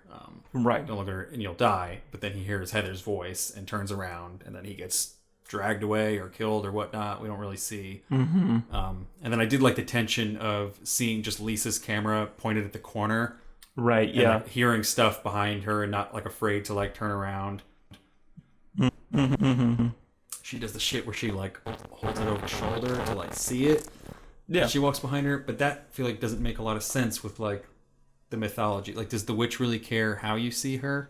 Right. Don't look at her and you'll die. But then he hears Heather's voice and turns around, and then he gets dragged away or killed or whatnot. We don't really see. Mm-hmm. And then I did like the tension of seeing just Lisa's camera pointed at the corner. Right, and, yeah. like, hearing stuff behind her and not like afraid to like turn around. Mm-hmm. She does the shit where she like holds it over her shoulder to like see it. Yeah. She walks behind her, but that I feel like doesn't make a lot of sense with like the mythology. Like, does the witch really care how you see her?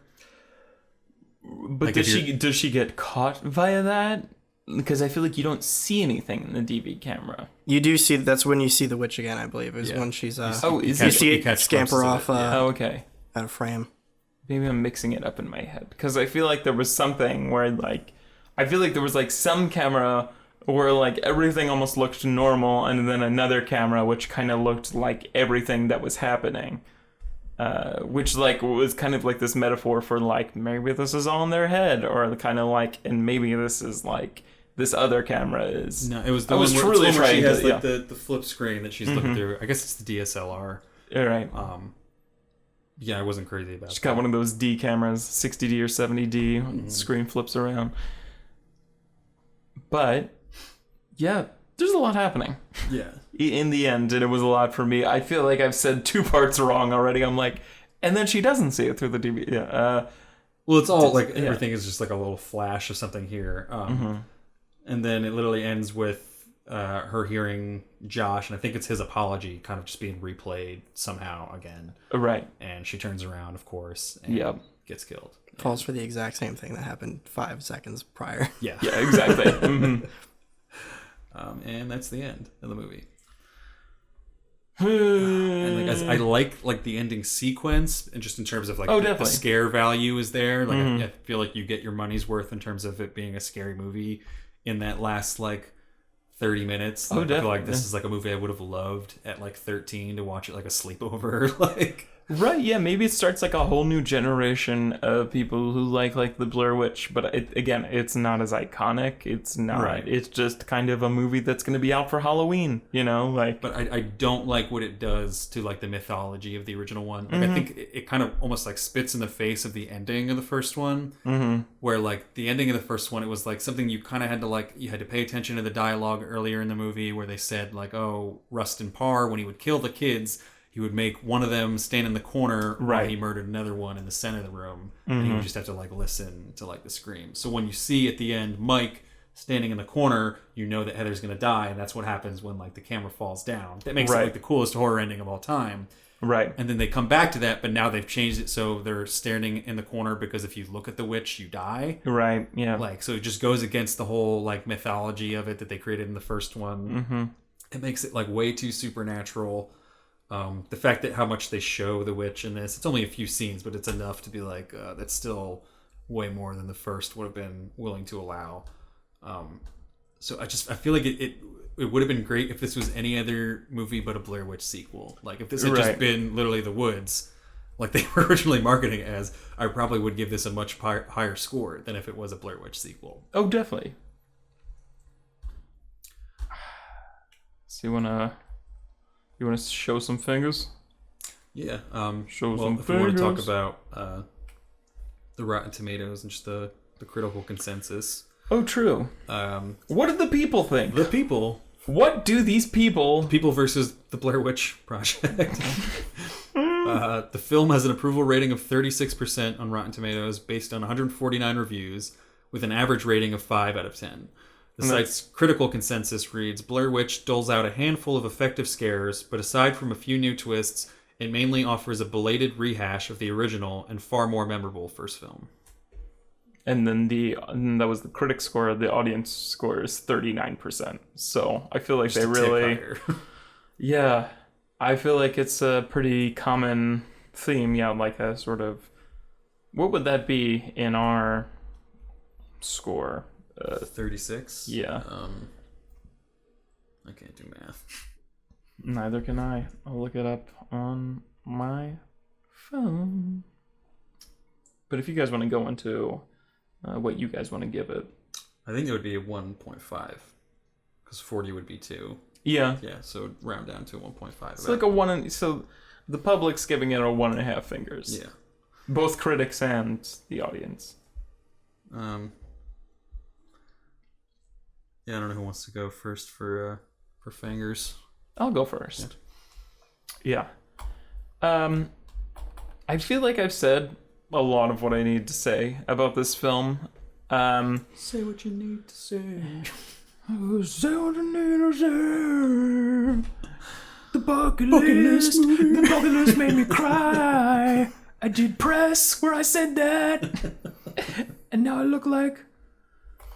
But like, does she get caught via that? Because I feel like you don't see anything in the DV camera. You do see. That's when you see the witch again. I believe is when she's. You see it scamper off. okay. Out of frame. maybe I'm mixing it up in my head, because I feel like there was something where like I feel like there was like some camera where like everything almost looked normal, and then another camera which kind of looked like everything that was happening, which like was kind of like this metaphor for like maybe this is all in their head, or kind of like, and maybe this is like this other camera is. No, it was the I one was where, truly it's the one where she trying has to, like the flip screen that she's looking through. I guess it's the DSLR. All right. Yeah, I wasn't crazy about. She's got one of those D cameras, 60D or 70D. Screen flips around. But yeah, there's a lot happening. Yeah. In the end, and it was a lot for me. I feel like I've said 2 parts wrong already. I'm like, and then she doesn't see it through the DVD. Yeah. Well, it's all like everything is just like a little flash of something here, and then it literally ends with her hearing Josh, and I think it's his apology kind of just being replayed somehow again. Right. And she turns around, of course, and gets killed. Falls for the exact same thing that happened 5 seconds prior. Yeah. Yeah, exactly. And that's the end of the movie. And like, I like the ending sequence, and just in terms of like the scare value is there. Like I feel like you get your money's worth in terms of it being a scary movie in that last like 30 minutes. Like, I feel like this is like a movie I would have loved at like 13 to watch it like a sleepover. Like right, yeah, maybe it starts like a whole new generation of people who like the Blair Witch, but again, it's not as iconic. It's not. Right. It's just kind of a movie that's going to be out for Halloween, you know, like. But I don't like what it does to like the mythology of the original one. Like I think it kind of almost like spits in the face of the ending of the first one, where like the ending of the first one, it was like something you kind of had to like, you had to pay attention to the dialogue earlier in the movie where they said like, oh, Rustin Parr, when he would kill the kids, he would make one of them stand in the corner while he murdered another one in the center of the room. And he would just have to like listen to like the scream. So when you see at the end Mike standing in the corner, you know that Heather's going to die. And that's what happens when like the camera falls down. That makes it like the coolest horror ending of all time. Right. And then they come back to that, but now they've changed it so they're standing in the corner because if you look at the witch, you die. Right, yeah. Like, so it just goes against the whole like mythology of it that they created in the first one. It makes it like way too supernatural. The fact that how much they show the witch in this, it's only a few scenes, but it's enough to be like, that's still way more than the first would have been willing to allow. So I feel like it would have been great if this was any other movie but a Blair Witch sequel. Like if this had just been literally The Woods, like they were originally marketing it as, I probably would give this a much higher score than if it was a Blair Witch sequel. Oh, definitely. So you wanna show some fingers? Yeah. Show some if fingers. we want to talk about the Rotten Tomatoes and just the critical consensus. Oh, true. What did the people think? The people. What do these people... People versus the Blair Witch Project. The film has an approval rating of 36% on Rotten Tomatoes based on 149 reviews with an average rating of 5 out of 10. The site's critical consensus reads, Blair Witch doles out a handful of effective scares, but aside from a few new twists, it mainly offers a belated rehash of the original and far more memorable first film. And then that was the critic score. The audience score is 39%. So I feel like Just they really... Yeah. I feel like it's a pretty common theme. Yeah, like a sort of... What would that be in our score? 36? Yeah. I can't do math. Neither can I. I'll look it up on my phone. But if you guys want to go into what you guys want to give it. I think it would be a 1.5. Because 40 would be 2. Yeah. Yeah, so round down to 1.5. It's like a 1... So the public's giving it a 1.5 fingers. Yeah. Both critics and the audience. Yeah, I don't know who wants to go first for fingers. I'll go first. Yeah. I feel like I've said a lot of what I need to say about this film. Say what you need to say. Say what you need to say. The bucket list made me cry. I did press where I said that. And now I look like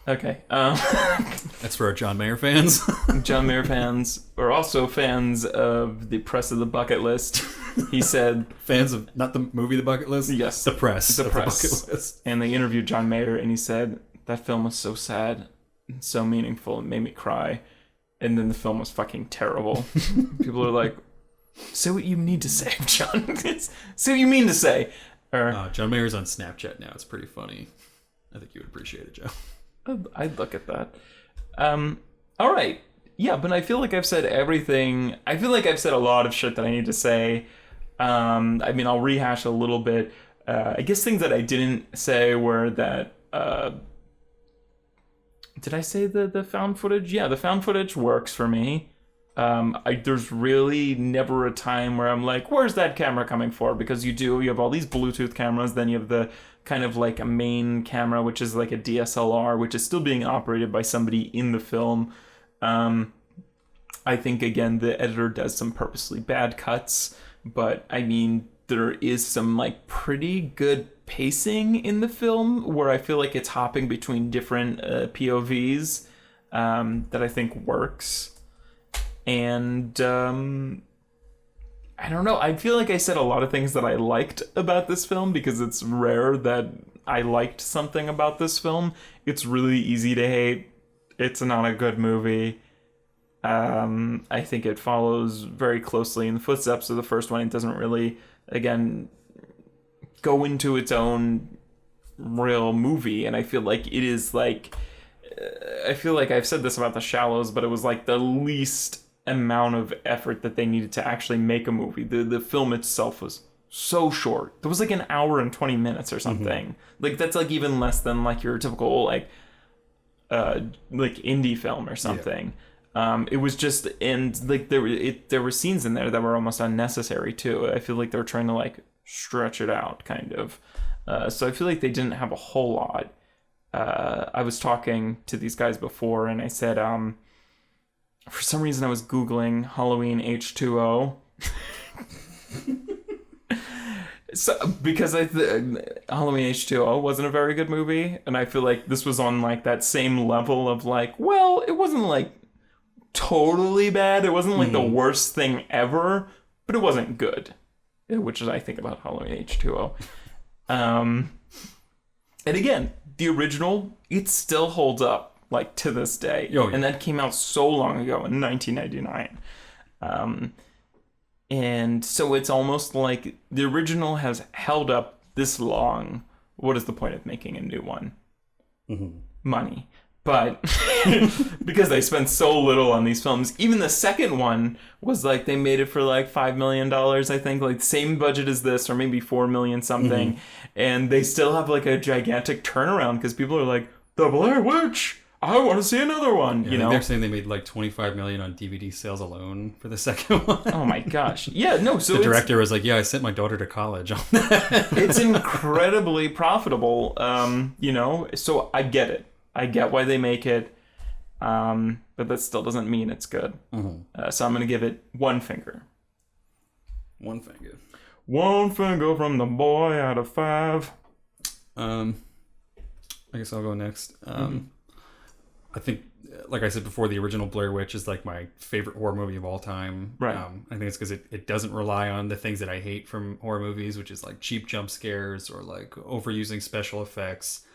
Okay. That's for our John Mayer fans. John Mayer fans are also fans of the press of the bucket list. He said... Fans of, not the movie The Bucket List? Yes. The press. The of press. The Bucket List. And they interviewed John Mayer, and he said, that film was so sad and so meaningful. It made me cry. And then the film was fucking terrible. People are like, say what you need to say, John. Say what you mean to say. Or, John Mayer's on Snapchat now. It's pretty funny. I think you would appreciate it, Joe. I'd look at that. All right. Yeah, but I feel like I've said everything. I feel like I've said a lot of shit that I need to say. I mean, I'll rehash a little bit. I guess things that I didn't say were that... did I say the found footage? Yeah, the found footage works for me. There's really never a time where I'm like, where's that camera coming for? Because you have all these Bluetooth cameras, then you have the kind of like a main camera, which is like a DSLR, which is still being operated by somebody in the film. I think, again, the editor does some purposely bad cuts, but I mean, there is some like pretty good pacing in the film where I feel like it's hopping between different POVs that I think works. And I don't know. I feel like I said a lot of things that I liked about this film because it's rare that I liked something about this film. It's really easy to hate. It's not a good movie. I think it follows very closely in the footsteps of the first one. It doesn't really, again, go into its own real movie. And I feel like it is like... I feel like I've said this about The Shallows, but it was like the least amount of effort that they needed to actually make a movie. The film itself was so short. It was like an hour and 20 minutes or something. Mm-hmm. Like that's like even less than like your typical like indie film or something. Yeah. It was just, and like there were scenes in there that were almost unnecessary too. I feel like they were trying to like stretch it out kind of. So I feel like they didn't have a whole lot. I was talking to these guys before and I said, for some reason I was Googling Halloween H2O. So, because Halloween H2O wasn't a very good movie. And I feel like this was on like that same level of like, well, it wasn't like totally bad. It wasn't like the worst thing ever, but it wasn't good. Which is I think about Halloween H2O. And again, the original, it still holds up like to this day. Oh, yeah. And that came out so long ago in 1999. And so it's almost like the original has held up this long. What is the point of making a new one? Mm-hmm. Money. But because they spent so little on these films, even the second one was like they made it for like $5 million, I think, like same budget as this, or maybe $4 million something. Mm-hmm. And they still have like a gigantic turnaround because people are like, the Blair Witch, I want to see another one. Yeah, you know, they're saying they made like $25 million on DVD sales alone for the second one. Oh my gosh! Yeah, no. So the director was like, "Yeah, I sent my daughter to college on that." It's incredibly profitable. You know, so I get it. I get why they make it, but that still doesn't mean it's good. Mm-hmm. So I'm gonna give it one finger. One finger. One finger from the boy out of 5. I guess I'll go next. I think, like I said before, the original Blair Witch is like my favorite horror movie of all time. Right. I think it's because it doesn't rely on the things that I hate from horror movies, which is like cheap jump scares or like overusing special effects.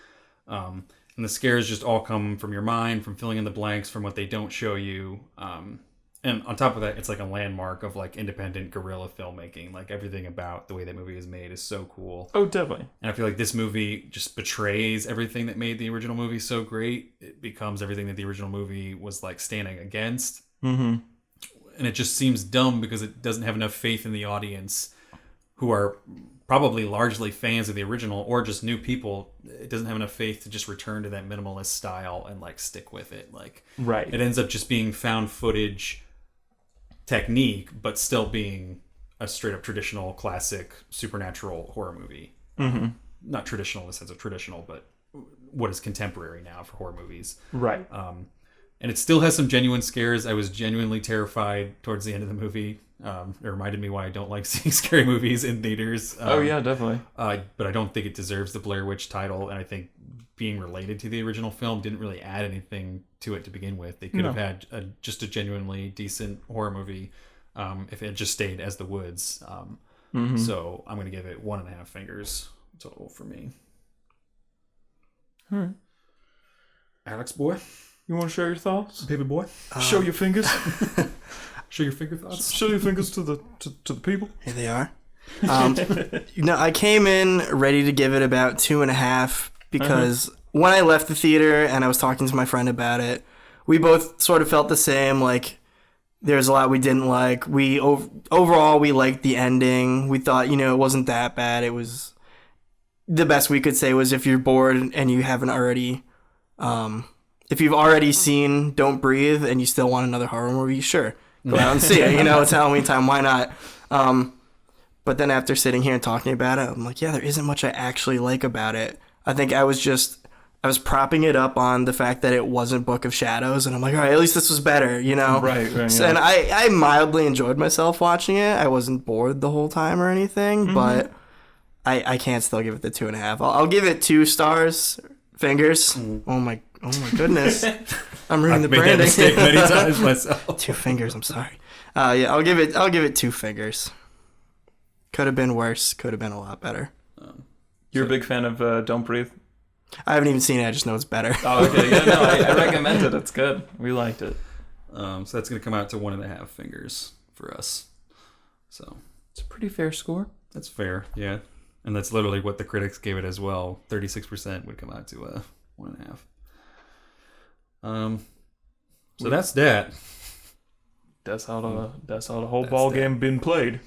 And the scares just all come from your mind, from filling in the blanks, from what they don't show you. And on top of that, it's like a landmark of like independent guerrilla filmmaking. Like everything about the way that movie is made is so cool. Oh, definitely. And I feel like this movie just betrays everything that made the original movie so great. It becomes everything that the original movie was like standing against. Mm-hmm. And it just seems dumb because it doesn't have enough faith in the audience who are probably largely fans of the original or just new people. It doesn't have enough faith to just return to that minimalist style and like stick with it. Like, right. It ends up just being found footage technique, but still being a straight up traditional classic supernatural horror movie. Mm-hmm. Not traditional in the sense of traditional, but what is contemporary now for horror movies. Right. And it still has some genuine scares. I was genuinely terrified towards the end of the movie. It reminded me why I don't like seeing scary movies in theaters. Oh, yeah, definitely. But I don't think it deserves the Blair Witch title. And I think being related to the original film didn't really add anything to it to begin with. They could have had just a genuinely decent horror movie if it had just stayed as The Woods. So I'm going to give it 1.5 fingers total for me. All right. Alex boy, you want to share your thoughts? Baby boy, show your fingers. show your finger thoughts. Show your fingers to the people. Here they are. I came in ready to give it about 2.5 because when I left the theater and I was talking to my friend about it, we both sort of felt the same. Like, there's a lot we didn't like. Overall, we liked the ending. We thought, it wasn't that bad. It was the best we could say was if you're bored and you haven't already, if you've already seen Don't Breathe and you still want another horror movie, sure, go out and see it. It's Halloween time. Why not? But then after sitting here and talking about it, I'm like, yeah, there isn't much I actually like about it. I think I was propping it up on the fact that it wasn't Book of Shadows, and I'm like, all right, at least this was better, Right. So, and I mildly enjoyed myself watching it. I wasn't bored the whole time or anything, but I can't still give it the 2.5. I'll give it 2 stars. Fingers. Oh my goodness. I'm reading the made branding. that mistake many times myself. 2 fingers. I'm sorry. Yeah, I'll give it 2 fingers. Could have been worse. Could have been a lot better. You're a big fan of Don't Breathe? I haven't even seen it. I just know it's better. Oh, okay. Yeah, no, I recommend it. It's good. We liked it. So that's going to come out to 1.5 fingers for us. So it's a pretty fair score. That's fair, yeah. And that's literally what the critics gave it as well. 36% would come out to 1.5. So that's that. That's how the whole ball game been played.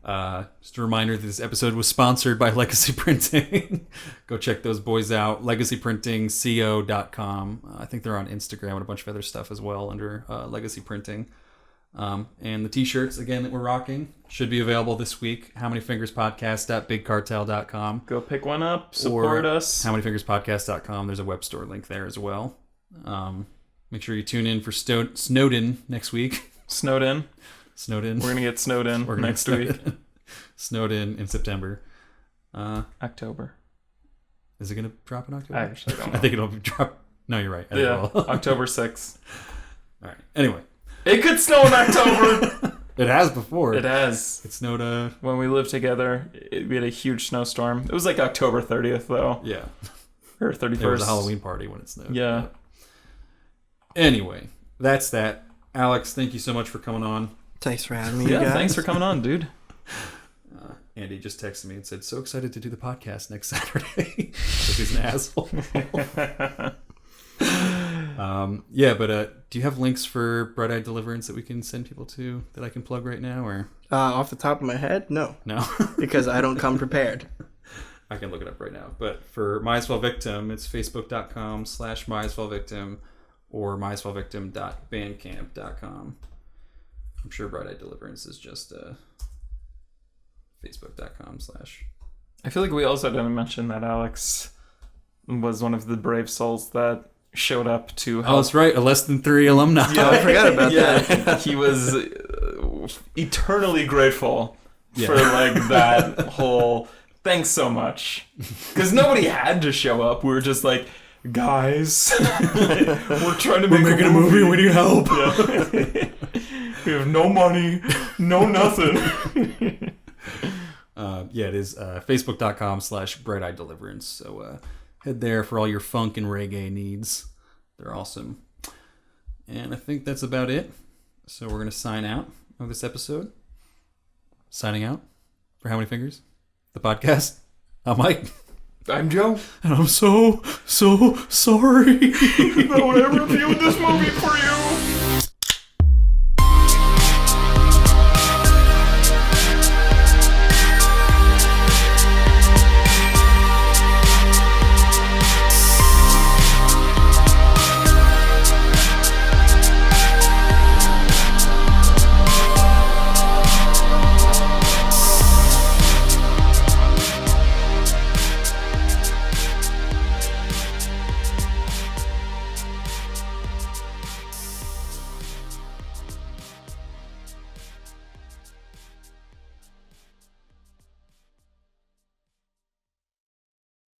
Just a reminder that this episode was sponsored by Legacy Printing. Go check those boys out. LegacyPrintingCO.com. I think they're on Instagram and a bunch of other stuff as well under Legacy Printing. And the t-shirts, again, that we're rocking should be available this week. HowManyFingersPodcast.BigCartel.com. Go pick one up. Support us. HowManyFingersPodcast.com. There's a web store link there as well. Make sure you tune in for Snowden next week. Snowden. We're going to get Snowden next week. Snowden in September. October. Is it going to drop in October? I actually don't know. I think it'll drop. No, you're right. October 6th. All right. Anyway. It could snow in October. It has before. It has. It snowed. When we lived together, we had a huge snowstorm. It was like October 30th, though. Yeah. Or 31st. It was a Halloween party when it snowed. Yeah. Anyway, that's that. Alex, thank you so much for coming on. Thanks for having me. Yeah, thanks for coming on, dude. Andy just texted me and said, so excited to do the podcast next Saturday. Because he's an asshole. Do you have links for Bright-Eyed Deliverance that we can send people to that I can plug right now? Or off the top of my head, no. Because I don't come prepared. I can look it up right now. But for My As Well Victim, it's facebook.com/myaswellvictim or myaswellvictim.bandcamp.com. I'm sure Bright-Eyed Deliverance is just facebook.com/ I feel like we also didn't mention that Alex was one of the brave souls that showed up to help. Oh, that's right. A Less Than 3 alumni. Yeah, I forgot about that. He was eternally grateful for that whole thanks so much. Because nobody had to show up. We were just like, guys, we're trying to make a movie. We need help. Yeah. We have no money, no nothing. It is facebook.com/Bright-Eyed Deliverance. So head there for all your funk and reggae needs. They're awesome. And I think that's about it. So we're going to sign out of this episode. Signing out for How Many Fingers? The podcast. I'm Mike. I'm Joe. And I'm so sorry that I reviewed this movie for you.